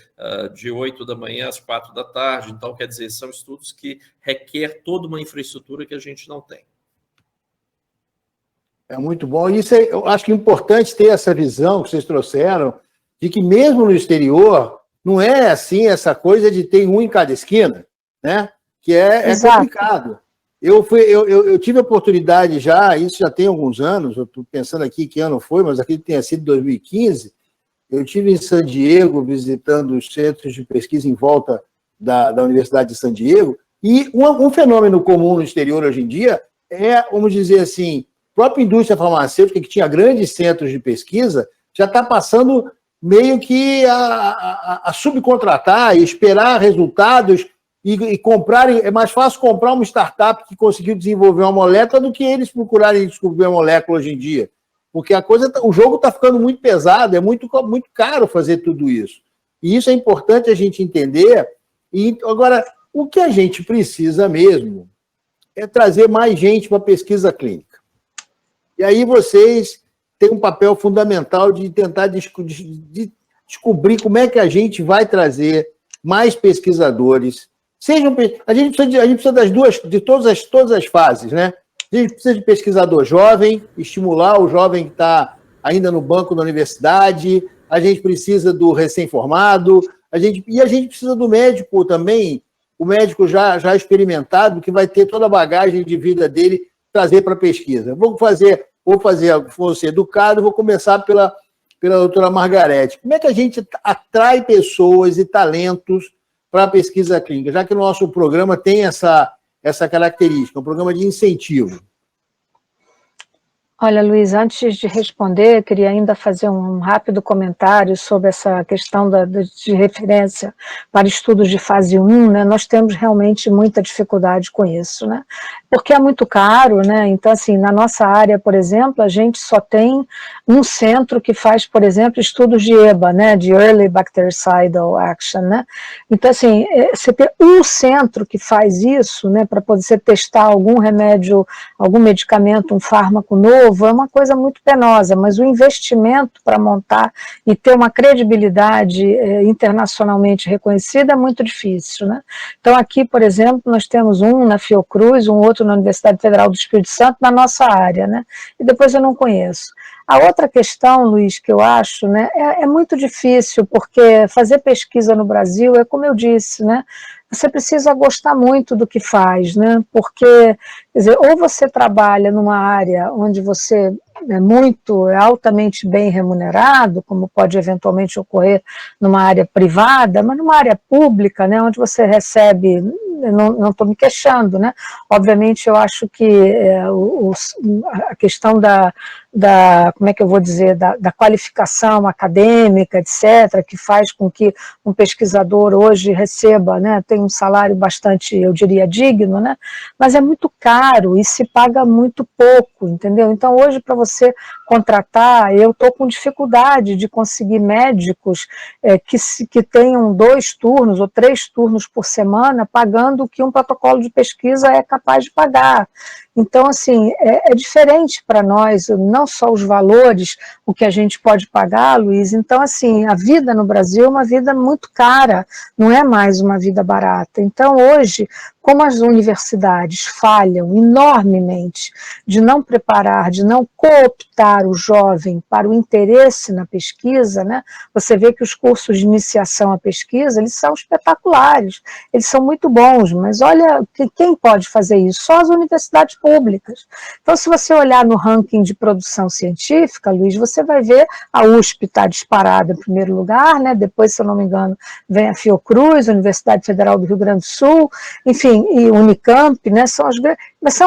de 8 da manhã às 4 da tarde. Então, quer dizer, são estudos que requer toda uma infraestrutura que a gente não tem. É muito bom. Isso eu acho que é importante ter essa visão que vocês trouxeram, de que mesmo no exterior, não é assim essa coisa de ter um em cada esquina, né? Que é complicado. Eu tive a oportunidade já, isso já tem alguns anos, eu estou pensando aqui que ano foi, mas aqui tenha sido 2015, eu estive em San Diego visitando os centros de pesquisa em volta da Universidade de San Diego, e um fenômeno comum no exterior hoje em dia é, vamos dizer assim, a própria indústria farmacêutica, que tinha grandes centros de pesquisa, já está passando meio que a subcontratar e esperar resultados e comprarem. É mais fácil comprar uma startup que conseguiu desenvolver uma molécula do que eles procurarem descobrir uma molécula hoje em dia. Porque o jogo está ficando muito pesado, é muito caro fazer tudo isso. E isso é importante a gente entender. E agora, o que a gente precisa mesmo é trazer mais gente para a pesquisa clínica. E aí vocês têm um papel fundamental de tentar descobrir como é que a gente vai trazer mais pesquisadores. A gente precisa de todas as fases, né? A gente precisa de pesquisador jovem, estimular o jovem que está ainda no banco da universidade, a gente precisa do recém-formado, e a gente precisa do médico também, o médico já experimentado, que vai ter toda a bagagem de vida dele trazer para a pesquisa. Vou ser educado, vou começar pela doutora Margarete. Como é que a gente atrai pessoas e talentos para a pesquisa clínica, já que o nosso programa tem essa característica, um programa de incentivo? Olha, Luiz, antes de responder, eu queria ainda fazer um rápido comentário sobre essa questão de referência para estudos de fase 1, né? Nós temos realmente muita dificuldade com isso, né? Porque é muito caro, né? Então, assim, na nossa área, por exemplo, a gente só tem um centro que faz, por exemplo, estudos de EBA, né? De Early Bactericidal Action, né? Então, assim, você ter um centro que faz isso, né? Para poder você testar algum remédio, algum medicamento, um fármaco novo, é uma coisa muito penosa, mas o investimento para montar e ter uma credibilidade internacionalmente reconhecida é muito difícil, né? Então, aqui, por exemplo, nós temos um na Fiocruz, um outro na Universidade Federal do Espírito Santo, na nossa área, né? E depois eu não conheço. A outra questão, Luiz, que eu acho, né, é muito difícil, porque fazer pesquisa no Brasil é como eu disse, né? Você precisa gostar muito do que faz, né? Porque, quer dizer, ou você trabalha numa área onde você é altamente bem remunerado, como pode eventualmente ocorrer numa área privada, mas numa área pública, né, onde você recebe, não estou me queixando, né? Obviamente eu acho que a questão como é que eu vou dizer, da qualificação acadêmica, etc., que faz com que um pesquisador hoje receba, né, tem um salário bastante, eu diria, digno, né, mas é muito caro e se paga muito pouco, entendeu? Então hoje para você contratar, eu estou com dificuldade de conseguir médicos que tenham 2 turnos ou 3 turnos por semana, pagando o que um protocolo de pesquisa é capaz de pagar. Então, assim, é diferente para nós, não só os valores, o que a gente pode pagar, Luiz. Então, assim, a vida no Brasil é uma vida muito cara, não é mais uma vida barata. Então, hoje, como as universidades falham enormemente de não preparar, de não cooptar o jovem para o interesse na pesquisa, né? Você vê que os cursos de iniciação à pesquisa, eles são espetaculares, eles são muito bons, mas olha, quem pode fazer isso? Só as universidades públicas. Então, se você olhar no ranking de produção científica, Luiz, você vai ver a USP está disparada em primeiro lugar, né? Depois, se eu não me engano, vem a Fiocruz, a Universidade Federal do Rio Grande do Sul, enfim, e Unicamp, né, são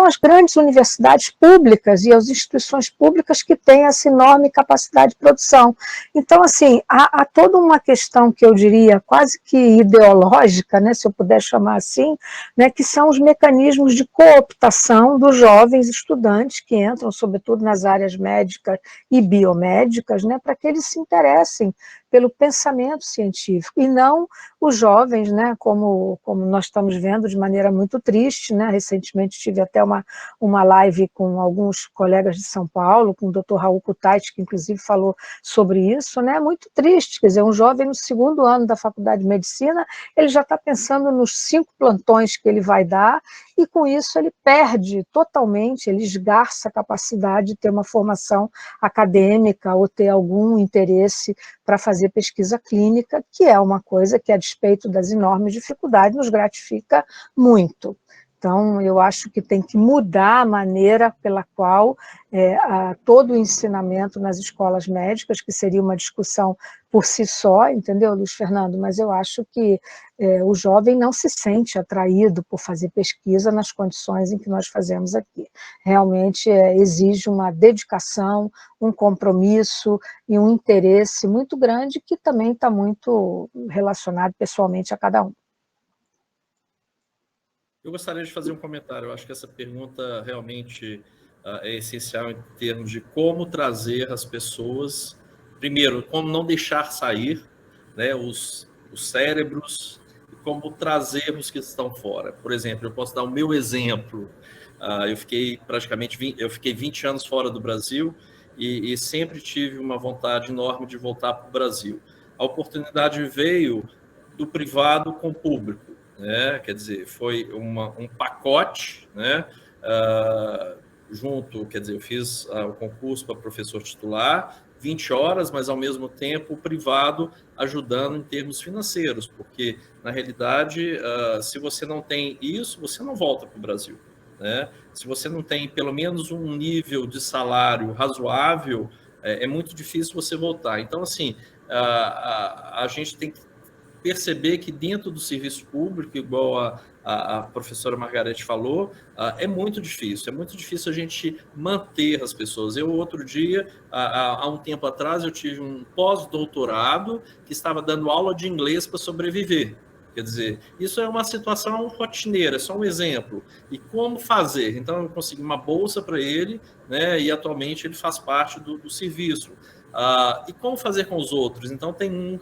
as grandes universidades públicas e as instituições públicas que têm essa enorme capacidade de produção. Então, assim, há toda uma questão que eu diria quase que ideológica, né, se eu puder chamar assim, né, que são os mecanismos de cooptação dos jovens estudantes que entram, sobretudo nas áreas médicas e biomédicas, né, para que eles se interessem pelo pensamento científico, e não os jovens, né, como nós estamos vendo de maneira muito triste, né, recentemente tive até uma live com alguns colegas de São Paulo, com o Dr. Raul Kutait, que inclusive falou sobre isso, né, muito triste, quer dizer, um jovem no segundo ano da faculdade de medicina, ele já está pensando nos 5 plantões que ele vai dar, e com isso ele perde totalmente, ele esgarça a capacidade de ter uma formação acadêmica ou ter algum interesse para fazer pesquisa clínica, que é uma coisa que, a despeito das enormes dificuldades, nos gratifica muito. Então, eu acho que tem que mudar a maneira pela qual todo o ensinamento nas escolas médicas, que seria uma discussão por si só, entendeu, Luiz Fernando? Mas eu acho que o jovem não se sente atraído por fazer pesquisa nas condições em que nós fazemos aqui. Realmente exige uma dedicação, um compromisso e um interesse muito grande, que também está muito relacionado pessoalmente a cada um. Eu gostaria de fazer um comentário. Eu acho que essa pergunta realmente é essencial em termos de como trazer as pessoas, primeiro, como não deixar sair, né, os cérebros, e como trazer os que estão fora. Por exemplo, eu posso dar o meu exemplo. Eu fiquei 20 anos fora do Brasil e sempre tive uma vontade enorme de voltar para o Brasil. A oportunidade veio do privado com o público. Né? Quer dizer, foi um pacote, né? Junto, quer dizer, eu fiz o concurso para professor titular, 20 horas, mas ao mesmo tempo o privado ajudando em termos financeiros, porque na realidade, se você não tem isso, você não volta para o Brasil. Né? Se você não tem pelo menos um nível de salário razoável, é muito difícil você voltar. Então, assim, a gente tem que perceber que dentro do serviço público, igual a professora Margarete falou, é muito difícil a gente manter as pessoas. Eu, outro dia, há um tempo atrás, eu tive um pós-doutorado que estava dando aula de inglês para sobreviver. Quer dizer, isso é uma situação rotineira, é só um exemplo. E como fazer? Então, eu consegui uma bolsa para ele, né, e atualmente ele faz parte do serviço. E como fazer com os outros? Então, tem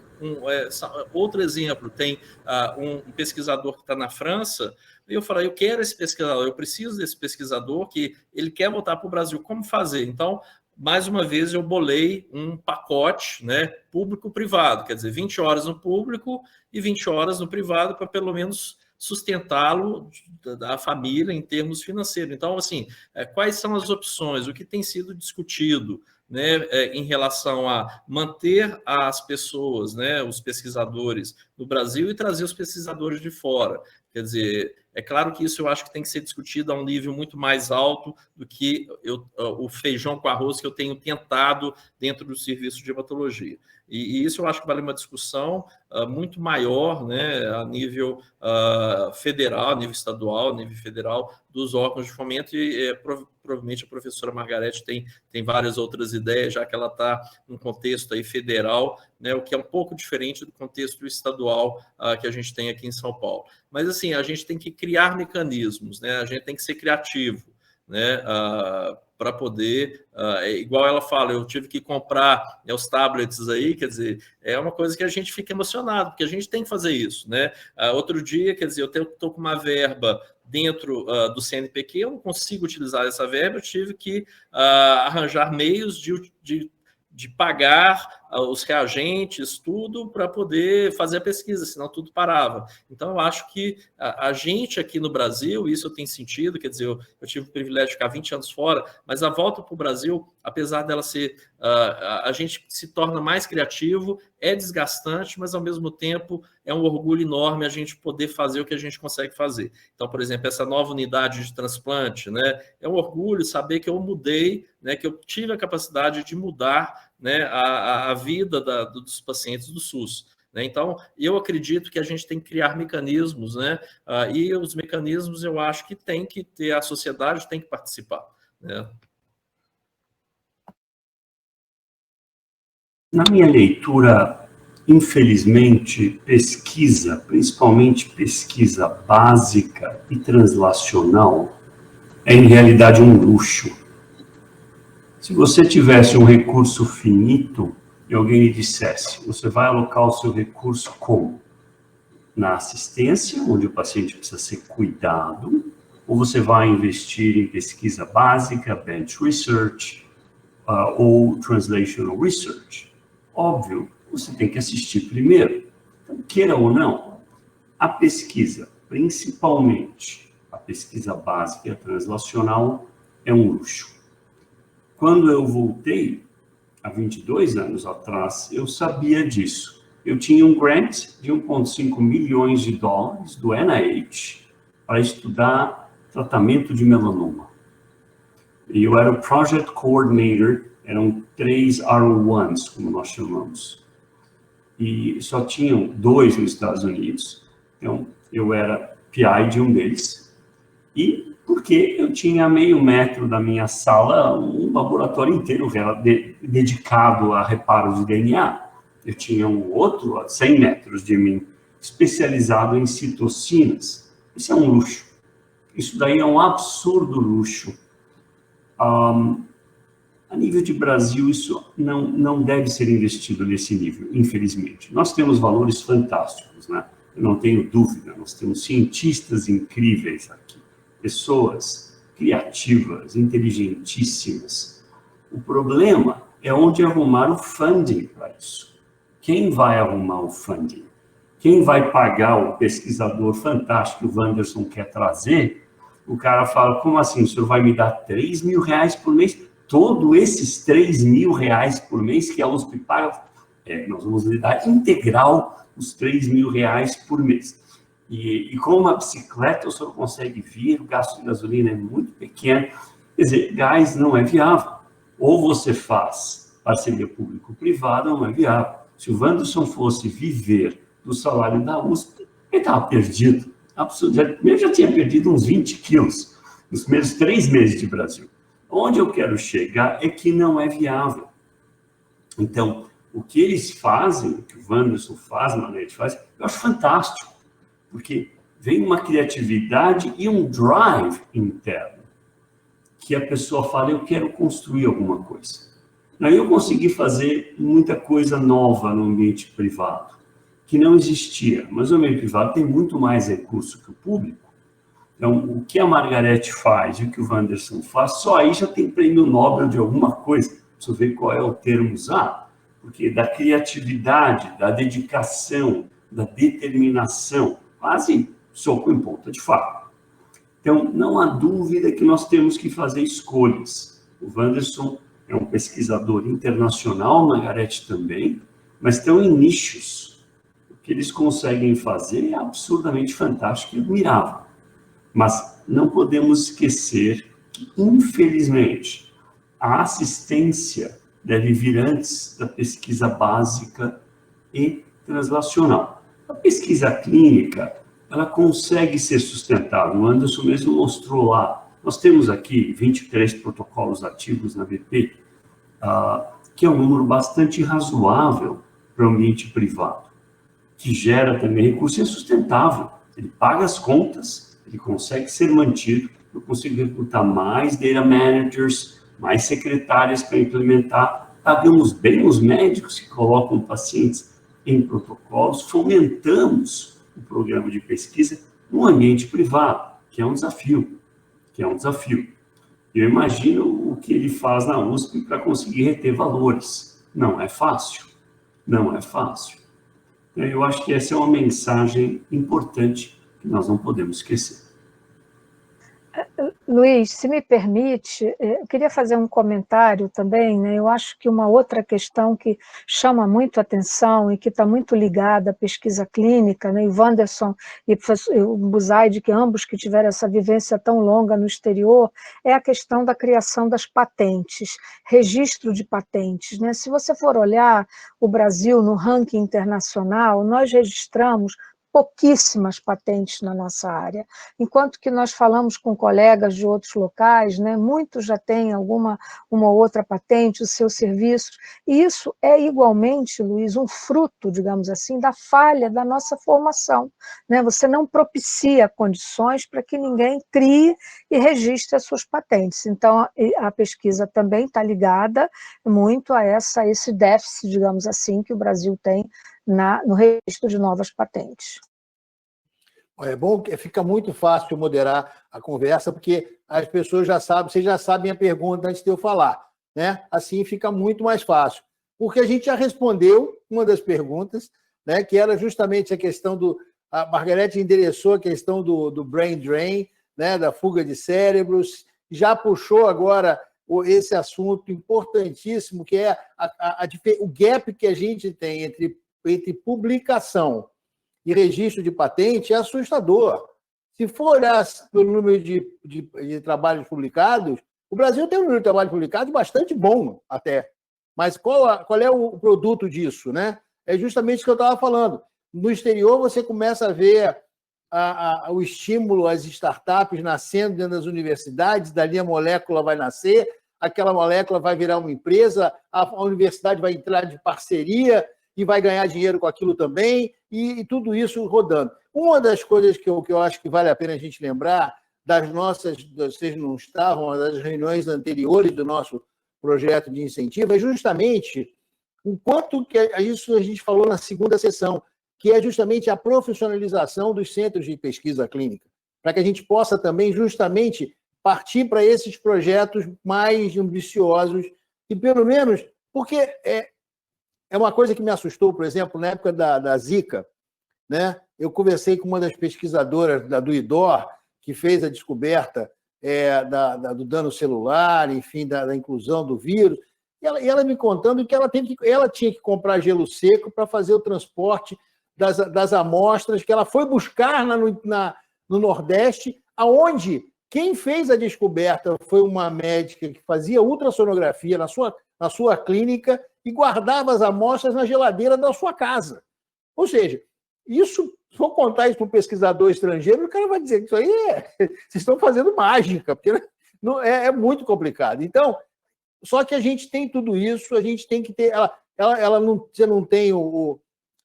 outro exemplo, tem um pesquisador que está na França, e eu falei, eu quero esse pesquisador, eu preciso desse pesquisador, que ele quer voltar para o Brasil, como fazer? Então, mais uma vez, eu bolei um pacote, né, público-privado, quer dizer, 20 horas no público e 20 horas no privado, para pelo menos sustentá-lo da família em termos financeiros. Então, assim, quais são as opções? O que tem sido discutido, né, em relação a manter as pessoas, né, os pesquisadores no Brasil e trazer os pesquisadores de fora. Quer dizer, é claro que isso eu acho que tem que ser discutido a um nível muito mais alto do que o feijão com arroz que eu tenho tentado dentro do serviço de hematologia. E isso eu acho que vale uma discussão muito maior, né, a nível federal, a nível estadual, a nível federal, dos órgãos de fomento, e provavelmente a professora Margarete tem várias outras ideias, já que ela está num contexto aí federal, né, o que é um pouco diferente do contexto estadual que a gente tem aqui em São Paulo. Mas, assim, a gente tem que criar mecanismos, né, a gente tem que ser criativo, né, para poder, igual ela fala, eu tive que comprar os tablets aí, quer dizer, é uma coisa que a gente fica emocionado, porque a gente tem que fazer isso, né? Outro dia, quer dizer, eu estou com uma verba dentro do CNPq, eu não consigo utilizar essa verba, eu tive que arranjar meios de pagar os reagentes, tudo, para poder fazer a pesquisa, senão tudo parava. Então, eu acho que a gente aqui no Brasil, isso eu tenho sentido, quer dizer, eu tive o privilégio de ficar 20 anos fora, mas a volta para o Brasil, apesar dela ser... a gente se torna mais criativo, é desgastante, mas, ao mesmo tempo, é um orgulho enorme a gente poder fazer o que a gente consegue fazer. Então, por exemplo, essa nova unidade de transplante, né, é um orgulho saber que eu mudei, né, que eu tive a capacidade de mudar, né, a vida dos pacientes do SUS. Né? Então, eu acredito que a gente tem que criar mecanismos, né, e os mecanismos eu acho que tem que ter, a sociedade tem que participar. Né? Na minha leitura, infelizmente, pesquisa, principalmente pesquisa básica e translacional, é em realidade um luxo. Se você tivesse um recurso finito e alguém lhe dissesse, você vai alocar o seu recurso como? Na assistência, onde o paciente precisa ser cuidado, ou você vai investir em pesquisa básica, bench research, ou translational research? Óbvio, você tem que assistir primeiro. Então, queira ou não, a pesquisa, principalmente a pesquisa básica e a translacional, é um luxo. Quando eu voltei, há 22 anos atrás, eu sabia disso. Eu tinha um grant de 1,5 milhões de dólares do NIH para estudar tratamento de melanoma. E eu era o Project Coordinator, eram 3 R01s, como nós chamamos. E só tinham 2 nos Estados Unidos. Então, eu era PI de um deles. E porque eu tinha a meio metro da minha sala um laboratório inteiro dedicado a reparo de DNA. Eu tinha um outro a 100 metros de mim, especializado em citocinas. Isso é um luxo. Isso daí é um absurdo luxo. A nível de Brasil, isso não deve ser investido nesse nível, infelizmente. Nós temos valores fantásticos, né? Eu não tenho dúvida, nós temos cientistas incríveis aqui, pessoas criativas, inteligentíssimas. O problema é onde arrumar o funding para isso. Quem vai arrumar o funding? Quem vai pagar o pesquisador fantástico que o Wanderson quer trazer? O cara fala, como assim? O senhor vai me dar R$3.000 por mês? Todos esses R$3.000 por mês que a USP paga, nós vamos lhe dar integral os R$3.000 por mês. E com uma bicicleta o senhor consegue vir, o gasto de gasolina é muito pequeno. Quer dizer, gás não é viável. Ou você faz parceria público-privada, não é viável. Se o Wanderson fosse viver do salário da USP, ele estava perdido. Eu já tinha perdido uns 20 quilos nos primeiros 3 meses de Brasil. Onde eu quero chegar é que não é viável. Então, o que eles fazem, o que o Wanderson faz, o Manete faz, eu acho fantástico, porque vem uma criatividade e um drive interno, que a pessoa fala, eu quero construir alguma coisa. Aí eu consegui fazer muita coisa nova no ambiente privado, que não existia, mas o ambiente privado tem muito mais recurso que o público. Então, o que a Margarete faz e o que o Wanderson faz, só aí já tem prêmio Nobel de alguma coisa. Preciso ver qual é o termo usar, porque da criatividade, da dedicação, da determinação, quase soco em ponta de faca. Então, não há dúvida que nós temos que fazer escolhas. O Wanderson é um pesquisador internacional, Margarete também, mas estão em nichos. O que eles conseguem fazer é absurdamente fantástico e admirável. Mas não podemos esquecer que, infelizmente, a assistência deve vir antes da pesquisa básica e translacional. A pesquisa clínica, ela consegue ser sustentável. O Anderson mesmo mostrou lá. Nós temos aqui 23 protocolos ativos na BP, que é um número bastante razoável para o ambiente privado, que gera também recurso e é sustentável. Ele paga as contas, ele consegue ser mantido, eu consigo recrutar mais data managers, mais secretárias para implementar, pagamos bem os médicos que colocam pacientes em protocolos, fomentamos o programa de pesquisa no ambiente privado, que é um desafio, Eu imagino o que ele faz na USP para conseguir reter valores. Não é fácil, Não é fácil. Eu acho que essa é uma mensagem importante que nós não podemos esquecer. Luiz, se me permite, eu queria fazer um comentário também, né? Eu acho que uma outra questão que chama muito atenção e que está muito ligada à pesquisa clínica, né? E Wanderson e o Buzaide, que ambos que tiveram essa vivência tão longa no exterior, é a questão da criação das patentes, registro de patentes, né? Se você for olhar o Brasil no ranking internacional, nós registramos pouquíssimas patentes na nossa área, enquanto que nós falamos com colegas de outros locais, né, muitos já têm uma outra patente, os seus serviços, e isso é igualmente, Luiz, um fruto, digamos assim, da falha da nossa formação, né? Você não propicia condições para que ninguém crie e registre as suas patentes, então a pesquisa também está ligada muito a esse déficit, digamos assim, que o Brasil tem no registro de novas patentes. É bom que fica muito fácil moderar a conversa, porque as pessoas já sabem, vocês já sabem a pergunta antes de eu falar, né? Assim fica muito mais fácil. Porque a gente já respondeu uma das perguntas, né? Que era justamente a questão do... A Margarete endereçou a questão do brain drain, né? Da fuga de cérebros, já puxou agora esse assunto importantíssimo, que é o gap que a gente tem entre publicação e registro de patente é assustador. Se for olhar pelo número de trabalhos publicados, o Brasil tem um número de trabalhos publicados bastante bom até. Mas qual é o produto disso, né? É justamente o que eu estava falando. No exterior, você começa a ver o estímulo às startups nascendo dentro das universidades, dali a molécula vai nascer, aquela molécula vai virar uma empresa, a universidade vai entrar de parceria e vai ganhar dinheiro com aquilo também, e tudo isso rodando. Uma das coisas que eu acho que vale a pena a gente lembrar, vocês não estavam, das reuniões anteriores do nosso projeto de incentivo, é justamente o quanto que isso a gente falou na segunda sessão, que é justamente a profissionalização dos centros de pesquisa clínica, para que a gente possa também justamente partir para esses projetos mais ambiciosos, e pelo menos, porque é uma coisa que me assustou, por exemplo, na época da Zika, né? Eu conversei com uma das pesquisadoras do IDOR, que fez a descoberta do dano celular, enfim, da inclusão do vírus, e ela me contando que ela tinha que comprar gelo seco para fazer o transporte das amostras, que ela foi buscar no Nordeste, aonde quem fez a descoberta foi uma médica que fazia ultrassonografia na sua clínica e guardava as amostras na geladeira da sua casa. Ou seja, se for contar isso para um pesquisador estrangeiro, o cara vai dizer que isso aí vocês estão fazendo mágica, porque é muito complicado. Então, só que a gente tem tudo isso, a gente tem que ter... Você não tem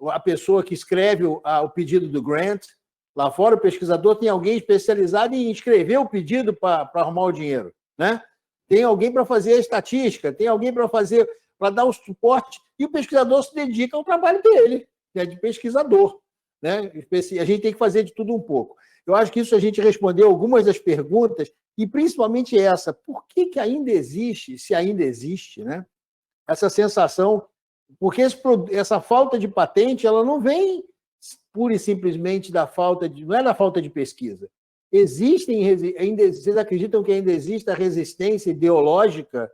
a pessoa que escreve o pedido do grant, lá fora o pesquisador tem alguém especializado em escrever o pedido para arrumar o dinheiro, né? Tem alguém para fazer a estatística, tem alguém para dar o suporte, e o pesquisador se dedica ao trabalho dele, que é de pesquisador, né? A gente tem que fazer de tudo um pouco. Eu acho que isso a gente respondeu algumas das perguntas, e principalmente essa, por que ainda existe, se ainda existe, né? Essa sensação, porque essa falta de patente, ela não vem pura e simplesmente não é da falta de pesquisa. Vocês acreditam que ainda existe a resistência ideológica,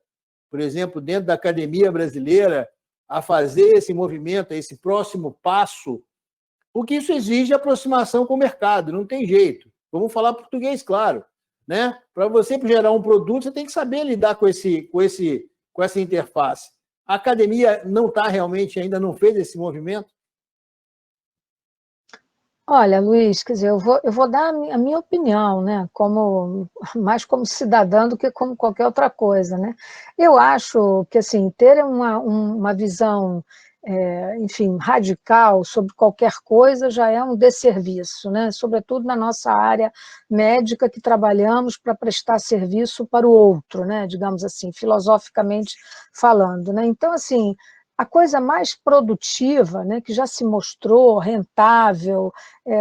por exemplo, dentro da academia brasileira, a fazer esse movimento, esse próximo passo? Porque isso exige aproximação com o mercado, não tem jeito. Vamos falar português, claro, né? Para você gerar um produto, você tem que saber lidar com essa interface. A academia não está realmente, ainda não fez esse movimento? Olha, Luiz, quer dizer, eu vou dar a minha opinião, né? Mais como cidadã do que como qualquer outra coisa, né? Eu acho que, assim, ter uma visão, enfim, radical sobre qualquer coisa já é um desserviço, né? Sobretudo na nossa área médica, que trabalhamos para prestar serviço para o outro, né? Digamos assim, filosoficamente falando, né? Então, assim, a coisa mais produtiva, né, que já se mostrou rentável,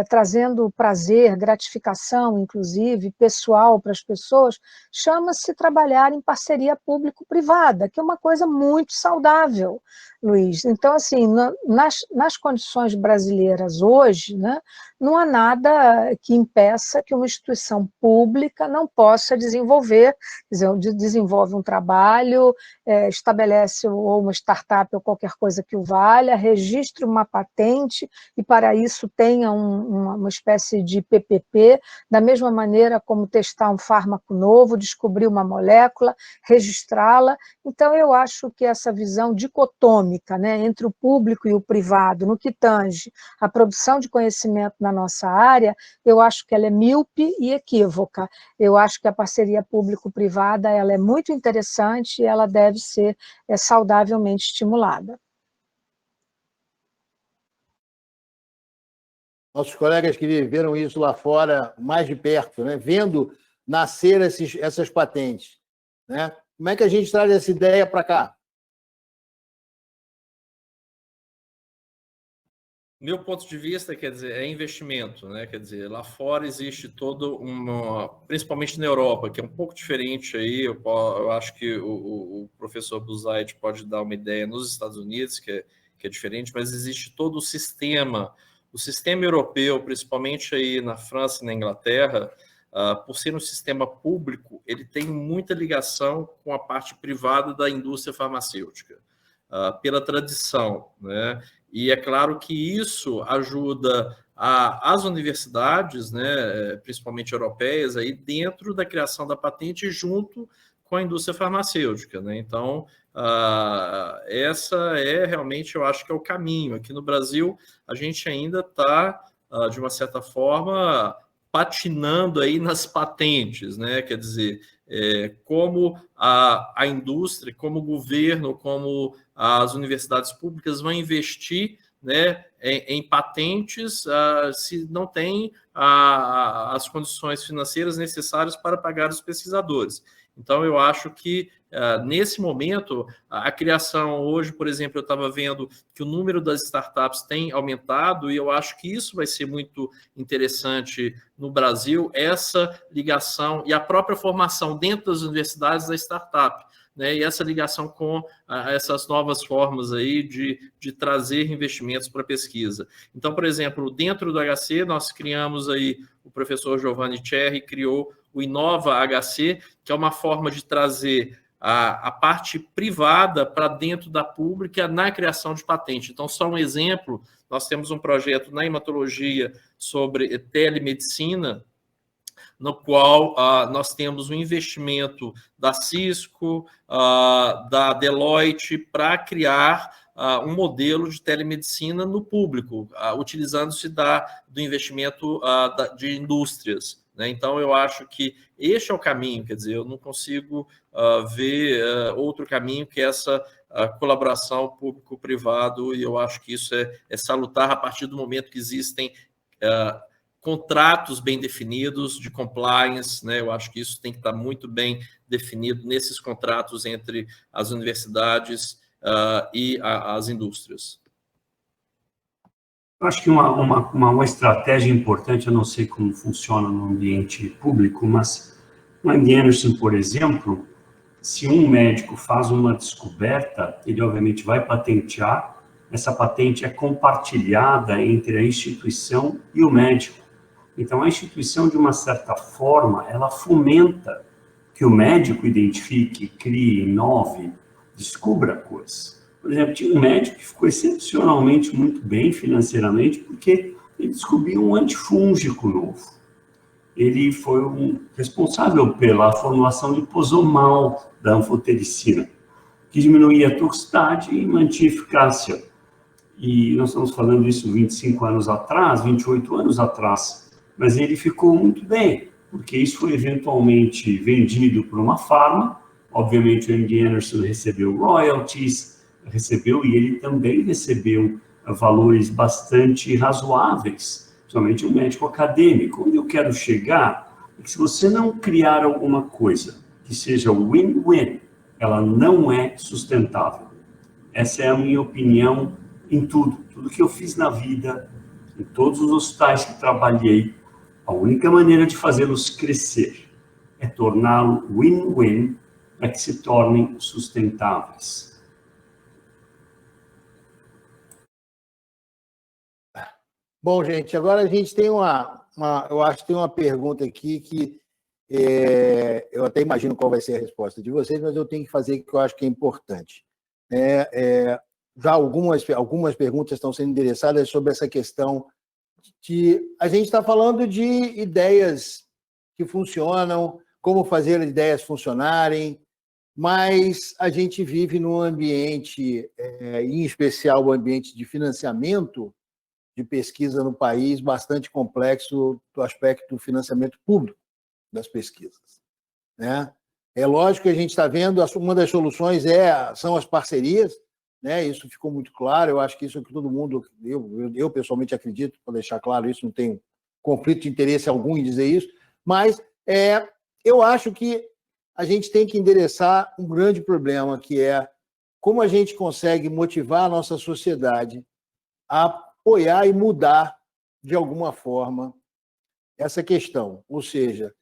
trazendo prazer, gratificação, inclusive, pessoal para as pessoas, chama-se trabalhar em parceria público-privada, que é uma coisa muito saudável, Luiz. Então, assim, nas condições brasileiras hoje, né, não há nada que impeça que uma instituição pública não possa desenvolver, quer dizer, desenvolve um trabalho, estabelece ou uma startup ou qualquer coisa que o valha, registre uma patente e, para isso, tenha uma espécie de PPP, da mesma maneira como testar um fármaco novo, descobrir uma molécula, registrá-la. Então, eu acho que essa visão dicotômica, né, entre o público e o privado, no que tange a produção de conhecimento na nossa área, eu acho que ela é míope e equívoca. Eu acho que a parceria público-privada ela é muito interessante e ela deve ser saudavelmente estimulada. Nossos colegas que viveram isso lá fora mais de perto, né? Vendo nascer essas patentes. Né? Como é que a gente traz essa ideia para cá? Meu ponto de vista, quer dizer, é investimento, né? Quer dizer, lá fora existe todo principalmente na Europa, que é um pouco diferente aí, eu acho que o professor Buzaid pode dar uma ideia nos Estados Unidos, que é diferente, mas existe todo o sistema europeu, principalmente aí na França e na Inglaterra, por ser um sistema público, ele tem muita ligação com a parte privada da indústria farmacêutica, pela tradição, né? E é claro que isso ajuda as universidades, né, principalmente europeias, aí dentro da criação da patente junto com a indústria farmacêutica, né? Então, essa é realmente, eu acho que é o caminho. Aqui no Brasil, a gente ainda está, de uma certa forma, patinando aí nas patentes, né? Quer dizer, como a indústria, como o governo, como as universidades públicas vão investir, né, em patentes se não tem as condições financeiras necessárias para pagar os pesquisadores. Então, eu acho que, nesse momento, a criação hoje, por exemplo, eu estava vendo que o número das startups tem aumentado e eu acho que isso vai ser muito interessante no Brasil, essa ligação e a própria formação dentro das universidades da startup, né, e essa ligação com essas novas formas aí de trazer investimentos para a pesquisa. Então, por exemplo, dentro do HC, nós criamos aí, o professor Giovanni Cherry criou o Inova HC, que é uma forma de trazer a parte privada para dentro da pública na criação de patente. Então, só um exemplo, nós temos um projeto na hematologia sobre telemedicina, no qual nós temos um investimento da Cisco, da Deloitte, para criar um modelo de telemedicina no público, utilizando-se do investimento de indústrias. Né? Então, eu acho que este é o caminho, quer dizer, eu não consigo ver outro caminho que essa colaboração público-privado, e eu acho que isso é salutar a partir do momento que existem contratos bem definidos de compliance, né? Eu acho que isso tem que estar muito bem definido nesses contratos entre as universidades e as indústrias. Eu acho que uma estratégia importante, eu não sei como funciona no ambiente público, mas no MD Anderson, por exemplo, se um médico faz uma descoberta, ele obviamente vai patentear, essa patente é compartilhada entre a instituição e o médico. Então, a instituição, de uma certa forma, ela fomenta que o médico identifique, crie, inove, descubra coisas. Por exemplo, tinha um médico que ficou excepcionalmente muito bem financeiramente porque ele descobriu um antifúngico novo. Ele foi responsável pela formulação liposomal da anfotericina, que diminuía a toxicidade e mantinha eficácia. E nós estamos falando isso 25 anos atrás, 28 anos atrás. Mas ele ficou muito bem, porque isso foi eventualmente vendido por uma farma. Obviamente, o MD Anderson recebeu royalties, e ele também recebeu valores bastante razoáveis, somente um médico acadêmico. Onde eu quero chegar é que, se você não criar alguma coisa que seja win-win, ela não é sustentável. Essa é a minha opinião em tudo que eu fiz na vida, em todos os hospitais que trabalhei. A única maneira de fazê-los crescer é torná-lo win-win para que se tornem sustentáveis. Bom, gente, agora a gente tem eu acho que tem uma pergunta aqui que eu até imagino qual vai ser a resposta de vocês, mas eu tenho que fazer que eu acho que é importante. Já algumas perguntas estão sendo endereçadas sobre essa questão de... A gente está falando de ideias que funcionam, como fazer as ideias funcionarem, mas a gente vive num ambiente, em especial o ambiente de financiamento de pesquisa no país, bastante complexo do aspecto do financiamento público das pesquisas, né? É lógico que a gente está vendo, uma das soluções são as parcerias, né? Isso ficou muito claro, eu acho que isso é que todo mundo, eu pessoalmente acredito, para deixar claro isso, não tenho conflito de interesse algum em dizer isso, mas eu acho que a gente tem que endereçar um grande problema, que é como a gente consegue motivar a nossa sociedade a apoiar e mudar, de alguma forma, essa questão. Ou seja,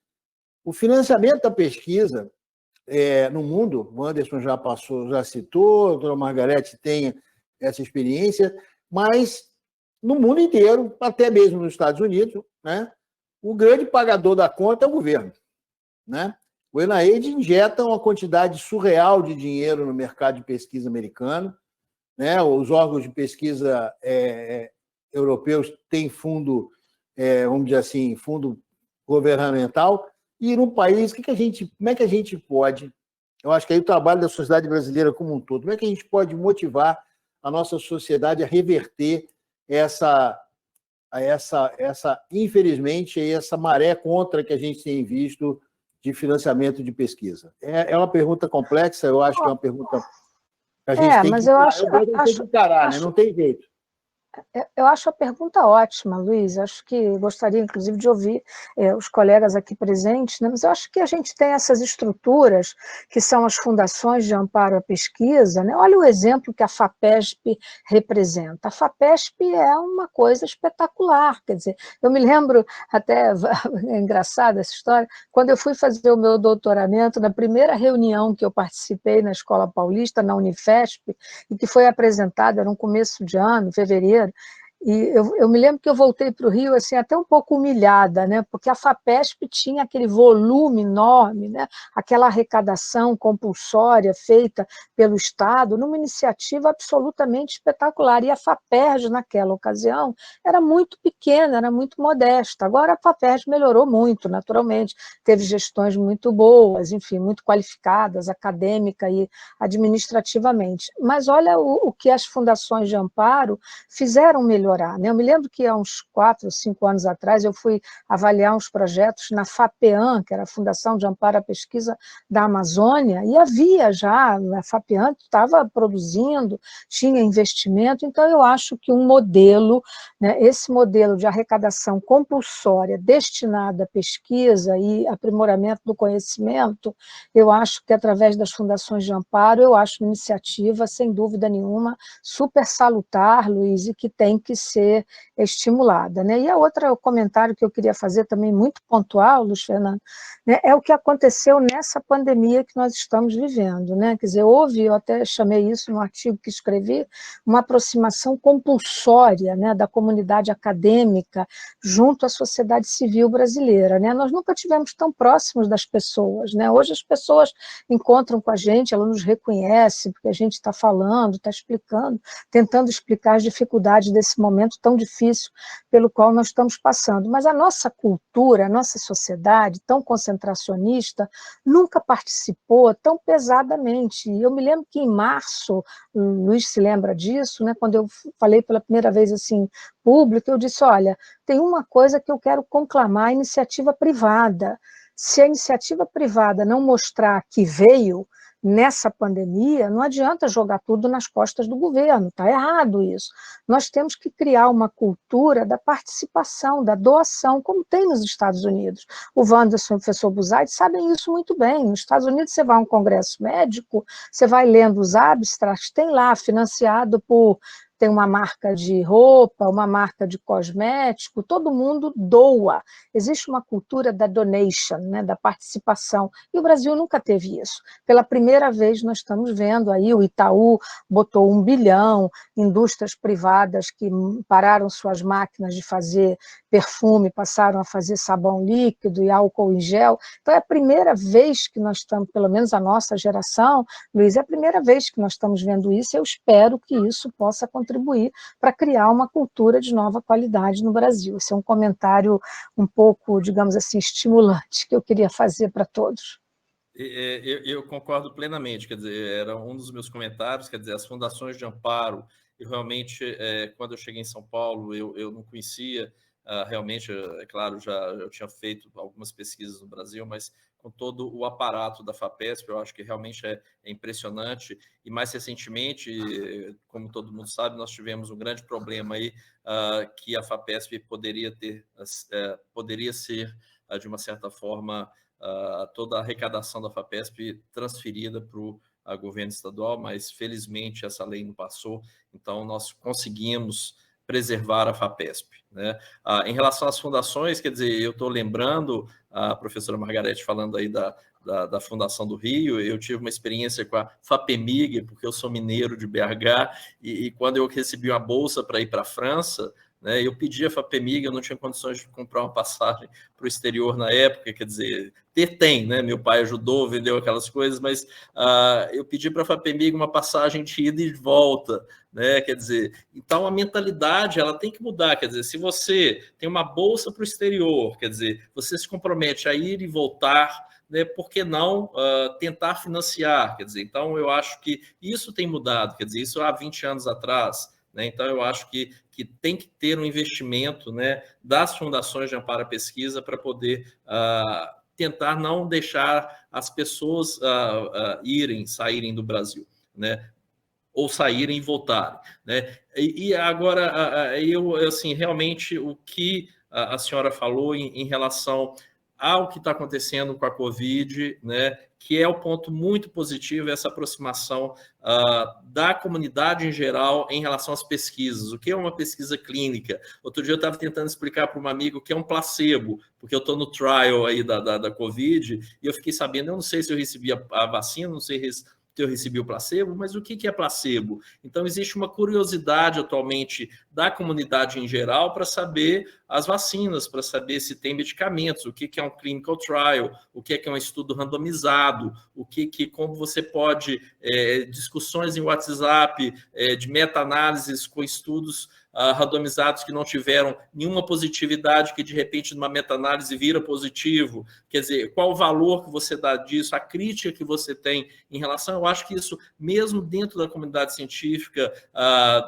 o financiamento da pesquisa no mundo, o Anderson já citou, a doutora Margarete tem essa experiência, mas no mundo inteiro, até mesmo nos Estados Unidos, né, o grande pagador da conta é o governo, né? O NIH injeta uma quantidade surreal de dinheiro no mercado de pesquisa americano, né? Os órgãos de pesquisa europeus têm fundo, vamos dizer assim, fundo governamental, e no país, como é que a gente pode, eu acho que aí o trabalho da sociedade brasileira como um todo, como é que a gente pode motivar a nossa sociedade a reverter infelizmente, essa maré contra que a gente tem visto de financiamento de pesquisa? É uma pergunta complexa, eu acho que é uma pergunta que a gente tem que encarar, né? Não tem jeito. Eu acho a pergunta ótima, Luiz. Acho que gostaria, inclusive, de ouvir os colegas aqui presentes, né? Mas eu acho que a gente tem essas estruturas, que são as fundações de amparo à pesquisa, né? Olha o exemplo que a FAPESP representa. A FAPESP é uma coisa espetacular, quer dizer, eu me lembro, até é engraçada essa história, quando eu fui fazer o meu doutoramento, na primeira reunião que eu participei na Escola Paulista, na Unifesp, e que foi apresentada, era no começo de ano, fevereiro, e eu me lembro que eu voltei para o Rio assim, até um pouco humilhada, né? Porque a FAPESP tinha aquele volume enorme, né? Aquela arrecadação compulsória feita pelo Estado, numa iniciativa absolutamente espetacular. E a FAPERJ, naquela ocasião, era muito pequena, era muito modesta. Agora a FAPERJ melhorou muito, naturalmente, teve gestões muito boas, enfim, muito qualificadas, acadêmica e administrativamente. Mas olha o que as fundações de amparo fizeram melhorar, né? Eu me lembro que há uns 4 ou 5 anos atrás eu fui avaliar uns projetos na FAPEAM, que era a Fundação de Amparo à Pesquisa da Amazônia, e havia já, a FAPEAM estava produzindo, tinha investimento, então eu acho que um modelo, né, esse modelo de arrecadação compulsória destinada à pesquisa e aprimoramento do conhecimento, eu acho que através das fundações de amparo, eu acho uma iniciativa, sem dúvida nenhuma, super salutar, Luiz, e que tem que ser estimulada, né? E a outra comentário que eu queria fazer também muito pontual, Luiz Fernando, né, é o que aconteceu nessa pandemia que nós estamos vivendo, né? Quer dizer, eu até chamei isso no artigo que escrevi, uma aproximação compulsória, né, da comunidade acadêmica junto à sociedade civil brasileira, né? Nós nunca tivemos tão próximos das pessoas, né? Hoje as pessoas encontram com a gente, ela nos reconhece, porque a gente está falando, está explicando, tentando explicar as dificuldades desse momento tão difícil pelo qual nós estamos passando. Mas a nossa cultura, a nossa sociedade, tão concentracionista, nunca participou tão pesadamente. E eu me lembro que em março, o Luiz se lembra disso, né, quando eu falei pela primeira vez assim, público, eu disse, olha, tem uma coisa que eu quero conclamar, a iniciativa privada. Se a iniciativa privada não mostrar que veio, nessa pandemia, não adianta jogar tudo nas costas do governo, está errado isso. Nós temos que criar uma cultura da participação, da doação, como tem nos Estados Unidos. O Wanderson e o professor Buzaide sabem isso muito bem. Nos Estados Unidos, você vai a um congresso médico, você vai lendo os abstracts, tem lá, financiado por... Tem uma marca de roupa, uma marca de cosmético, todo mundo doa. Existe uma cultura da donation, né, da participação, e o Brasil nunca teve isso. Pela primeira vez nós estamos vendo aí, o Itaú botou 1 bilhão, indústrias privadas que pararam suas máquinas de fazer perfume, passaram a fazer sabão líquido e álcool em gel. Então é a primeira vez que nós estamos, pelo menos a nossa geração, Luiz, é a primeira vez que nós estamos vendo isso, e eu espero que isso possa contribuir para criar uma cultura de nova qualidade no Brasil. Esse é um comentário um pouco, digamos assim, estimulante que eu queria fazer para todos. Eu concordo plenamente, quer dizer, era um dos meus comentários, quer dizer, as fundações de amparo, eu realmente, quando eu cheguei em São Paulo, eu não conhecia, realmente, é claro, eu tinha feito algumas pesquisas no Brasil, mas com todo o aparato da FAPESP, eu acho que realmente é impressionante, e mais recentemente, como todo mundo sabe, nós tivemos um grande problema aí, que a FAPESP poderia ser, de uma certa forma, toda a arrecadação da FAPESP transferida para o governo estadual, mas felizmente essa lei não passou, então nós conseguimos preservar a FAPESP, né? Em relação às fundações, quer dizer, eu estou lembrando a professora Margarete falando aí da Fundação do Rio, eu tive uma experiência com a FAPEMIG, porque eu sou mineiro de BH, e quando eu recebi uma bolsa para ir para a França, né, eu pedi a FAPEMIG, eu não tinha condições de comprar uma passagem para o exterior na época, quer dizer, tem, né? Meu pai ajudou, vendeu aquelas coisas, mas eu pedi para a FAPEMIG uma passagem de ida e de volta, né? Quer dizer, então a mentalidade ela tem que mudar, quer dizer, se você tem uma bolsa para o exterior, quer dizer, você se compromete a ir e voltar, né, por que não tentar financiar? Quer dizer, então eu acho que isso tem mudado, quer dizer, isso há 20 anos atrás, né? Então eu acho que tem que ter um investimento, né, das fundações de amparo à pesquisa para poder tentar não deixar as pessoas saírem do Brasil, né? Ou saírem e voltarem, né? E agora, assim, realmente, o que a senhora falou em relação ao que está acontecendo com a Covid, né, que é o ponto muito positivo, essa aproximação da comunidade em geral em relação às pesquisas. O que é uma pesquisa clínica? Outro dia eu estava tentando explicar para um amigo o que é um placebo, porque eu estou no trial aí da Covid, e eu fiquei sabendo, eu não sei se eu recebi a vacina, não sei se eu recebi o placebo, mas o que é placebo? Então, existe uma curiosidade atualmente da comunidade em geral para saber as vacinas, para saber se tem medicamentos, o que é um clinical trial, o que é um estudo randomizado, como você pode, discussões em WhatsApp, de meta-análises com estudos randomizados que não tiveram nenhuma positividade, que de repente numa meta-análise vira positivo, quer dizer, qual o valor que você dá disso, a crítica que você tem em relação, eu acho que isso, mesmo dentro da comunidade científica,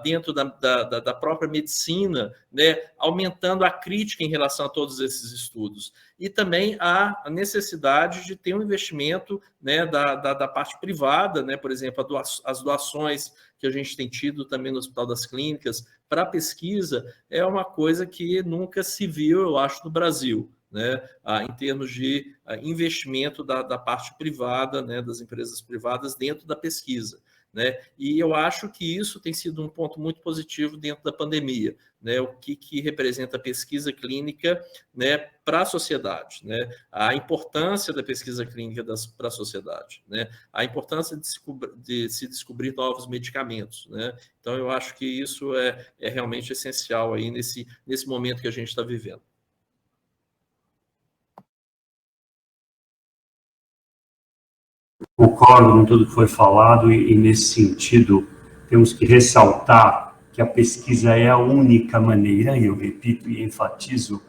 dentro da própria medicina, né, aumentando a crítica em relação a todos esses estudos. E também a necessidade de ter um investimento, né, da parte privada, né, por exemplo, as doações que a gente tem tido também no Hospital das Clínicas para a pesquisa é uma coisa que nunca se viu, eu acho, no Brasil, né, em termos de investimento da parte privada, né, das empresas privadas dentro da pesquisa, né? E eu acho que isso tem sido um ponto muito positivo dentro da pandemia, né? O que representa a pesquisa clínica, né, para a sociedade, né? A importância da pesquisa clínica para a sociedade, né? A importância de se descobrir novos medicamentos, né? Então, eu acho que isso é realmente essencial aí nesse momento que a gente está vivendo. Concordo com tudo que foi falado e nesse sentido, temos que ressaltar que a pesquisa é a única maneira, e eu repito e enfatizo,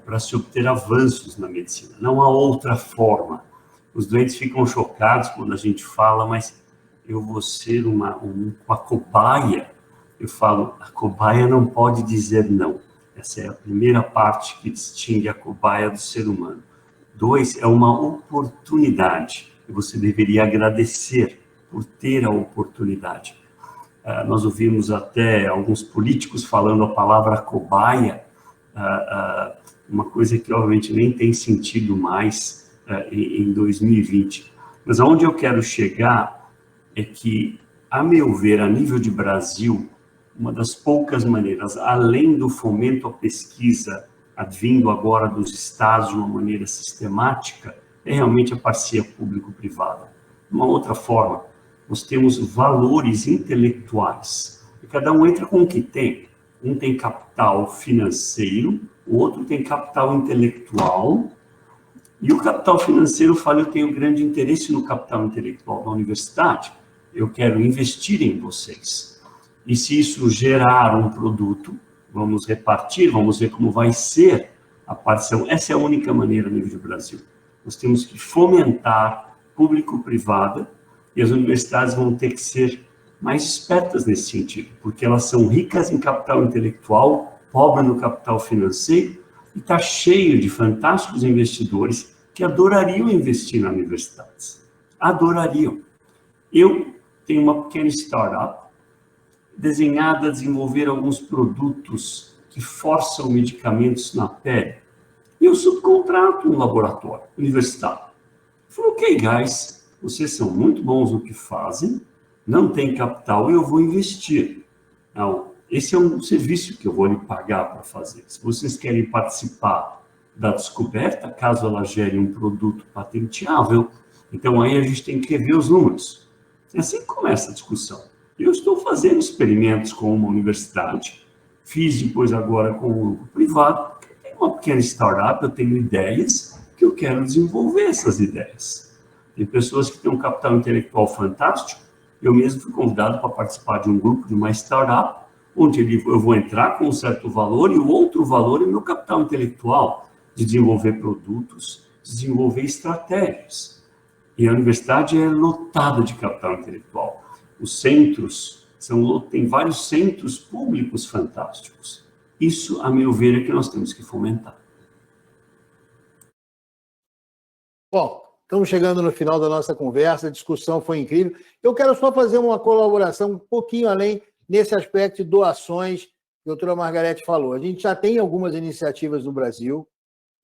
para se obter avanços na medicina. Não há outra forma. Os doentes ficam chocados quando a gente fala, mas eu vou ser uma cobaia. Eu falo, a cobaia não pode dizer não. Essa é a primeira parte que distingue a cobaia do ser humano. 2, é uma oportunidade. e você deveria agradecer por ter a oportunidade. Nós ouvimos até alguns políticos falando a palavra cobaia, uma coisa que, obviamente, nem tem sentido mais em 2020. Mas aonde eu quero chegar é que, a meu ver, a nível de Brasil, uma das poucas maneiras, além do fomento à pesquisa, advindo agora dos estados de uma maneira sistemática, é realmente a parceria público-privada. De uma outra forma, nós temos valores intelectuais, e cada um entra com o que tem. Um tem capital financeiro, o outro tem capital intelectual, e o capital financeiro fala, eu tenho grande interesse no capital intelectual da universidade, eu quero investir em vocês. E se isso gerar um produto, vamos repartir, vamos ver como vai ser a partição. Essa é a única maneira a nível do Brasil. Nós temos que fomentar público-privada, e as universidades vão ter que ser mais espertas nesse sentido, porque elas são ricas em capital intelectual, pobres no capital financeiro, e está cheio de fantásticos investidores que adorariam investir nas universidades. Adorariam. Eu tenho uma pequena startup desenhada a desenvolver alguns produtos que forçam medicamentos na pele. E eu subcontrato um laboratório universitário. Eu falo, ok, guys, vocês são muito bons no que fazem, não tem capital e eu vou investir. Então, esse é um serviço que eu vou lhe pagar para fazer. Se vocês querem participar da descoberta, caso ela gere um produto patenteável, então aí a gente tem que rever os números. É assim que começa a discussão. Eu estou fazendo experimentos com uma universidade, fiz depois agora com um grupo privado, eu tenho uma pequena startup, eu tenho ideias que eu quero desenvolver essas ideias. Tem pessoas que têm um capital intelectual fantástico, eu mesmo fui convidado para participar de um grupo, de uma startup, onde eu vou entrar com um certo valor e o outro valor é meu capital intelectual, de desenvolver produtos, desenvolver estratégias. E a universidade é lotada de capital intelectual. Os centros, tem vários centros públicos fantásticos. Isso, a meu ver, é que nós temos que fomentar. Bom, estamos chegando no final da nossa conversa, a discussão foi incrível. Eu quero só fazer uma colaboração um pouquinho além nesse aspecto de doações que a doutora Margarete falou. A gente já tem algumas iniciativas no Brasil,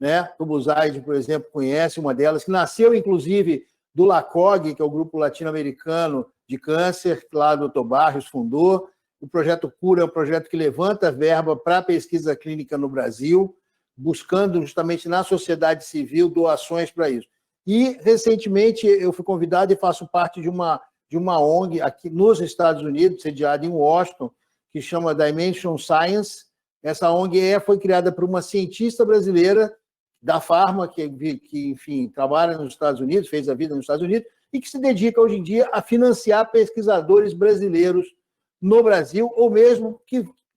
né? O Buzaide, por exemplo, conhece uma delas, que nasceu, inclusive, do LACOG, que é o Grupo Latino-Americano de Câncer, que lá o Dr. Barros fundou. O Projeto Cura é um projeto que levanta verba para a pesquisa clínica no Brasil, buscando justamente na sociedade civil doações para isso. E, recentemente, eu fui convidado e faço parte de uma ONG aqui nos Estados Unidos, sediada em Washington, que chama Dimension Science. Essa ONG foi criada por uma cientista brasileira da Pharma, que enfim, trabalha nos Estados Unidos, fez a vida nos Estados Unidos, e que se dedica hoje em dia a financiar pesquisadores brasileiros no Brasil, ou mesmo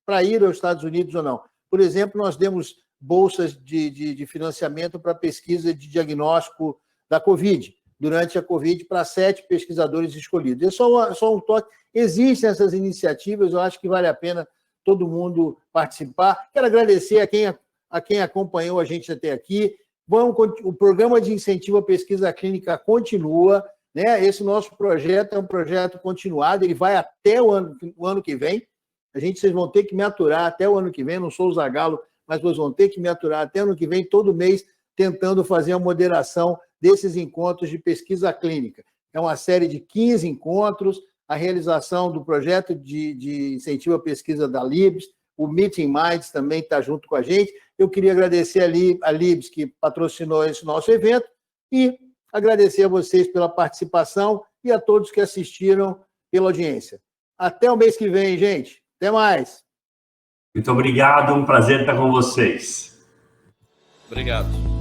para ir aos Estados Unidos ou não. Por exemplo, nós demos bolsas de financiamento para pesquisa de diagnóstico da Covid, durante a Covid, para 7 pesquisadores escolhidos. É só um toque. Existem essas iniciativas, eu acho que vale a pena todo mundo participar. Quero agradecer a quem acompanhou a gente até aqui. O programa de incentivo à pesquisa clínica continua, né? Esse nosso projeto é um projeto continuado, ele vai até o ano que vem. Vocês vão ter que me aturar até o ano que vem, não sou o Zagallo, mas vocês vão ter que me aturar até o ano que vem, todo mês, tentando fazer a moderação desses encontros de pesquisa clínica. É uma série de 15 encontros, a realização do projeto de incentivo à pesquisa da Libs, o Meeting Minds também está junto com a gente. Eu queria agradecer a Libs, que patrocinou esse nosso evento, e agradecer a vocês pela participação e a todos que assistiram pela audiência. Até o mês que vem, gente. Até mais. Muito obrigado, um prazer estar com vocês. Obrigado.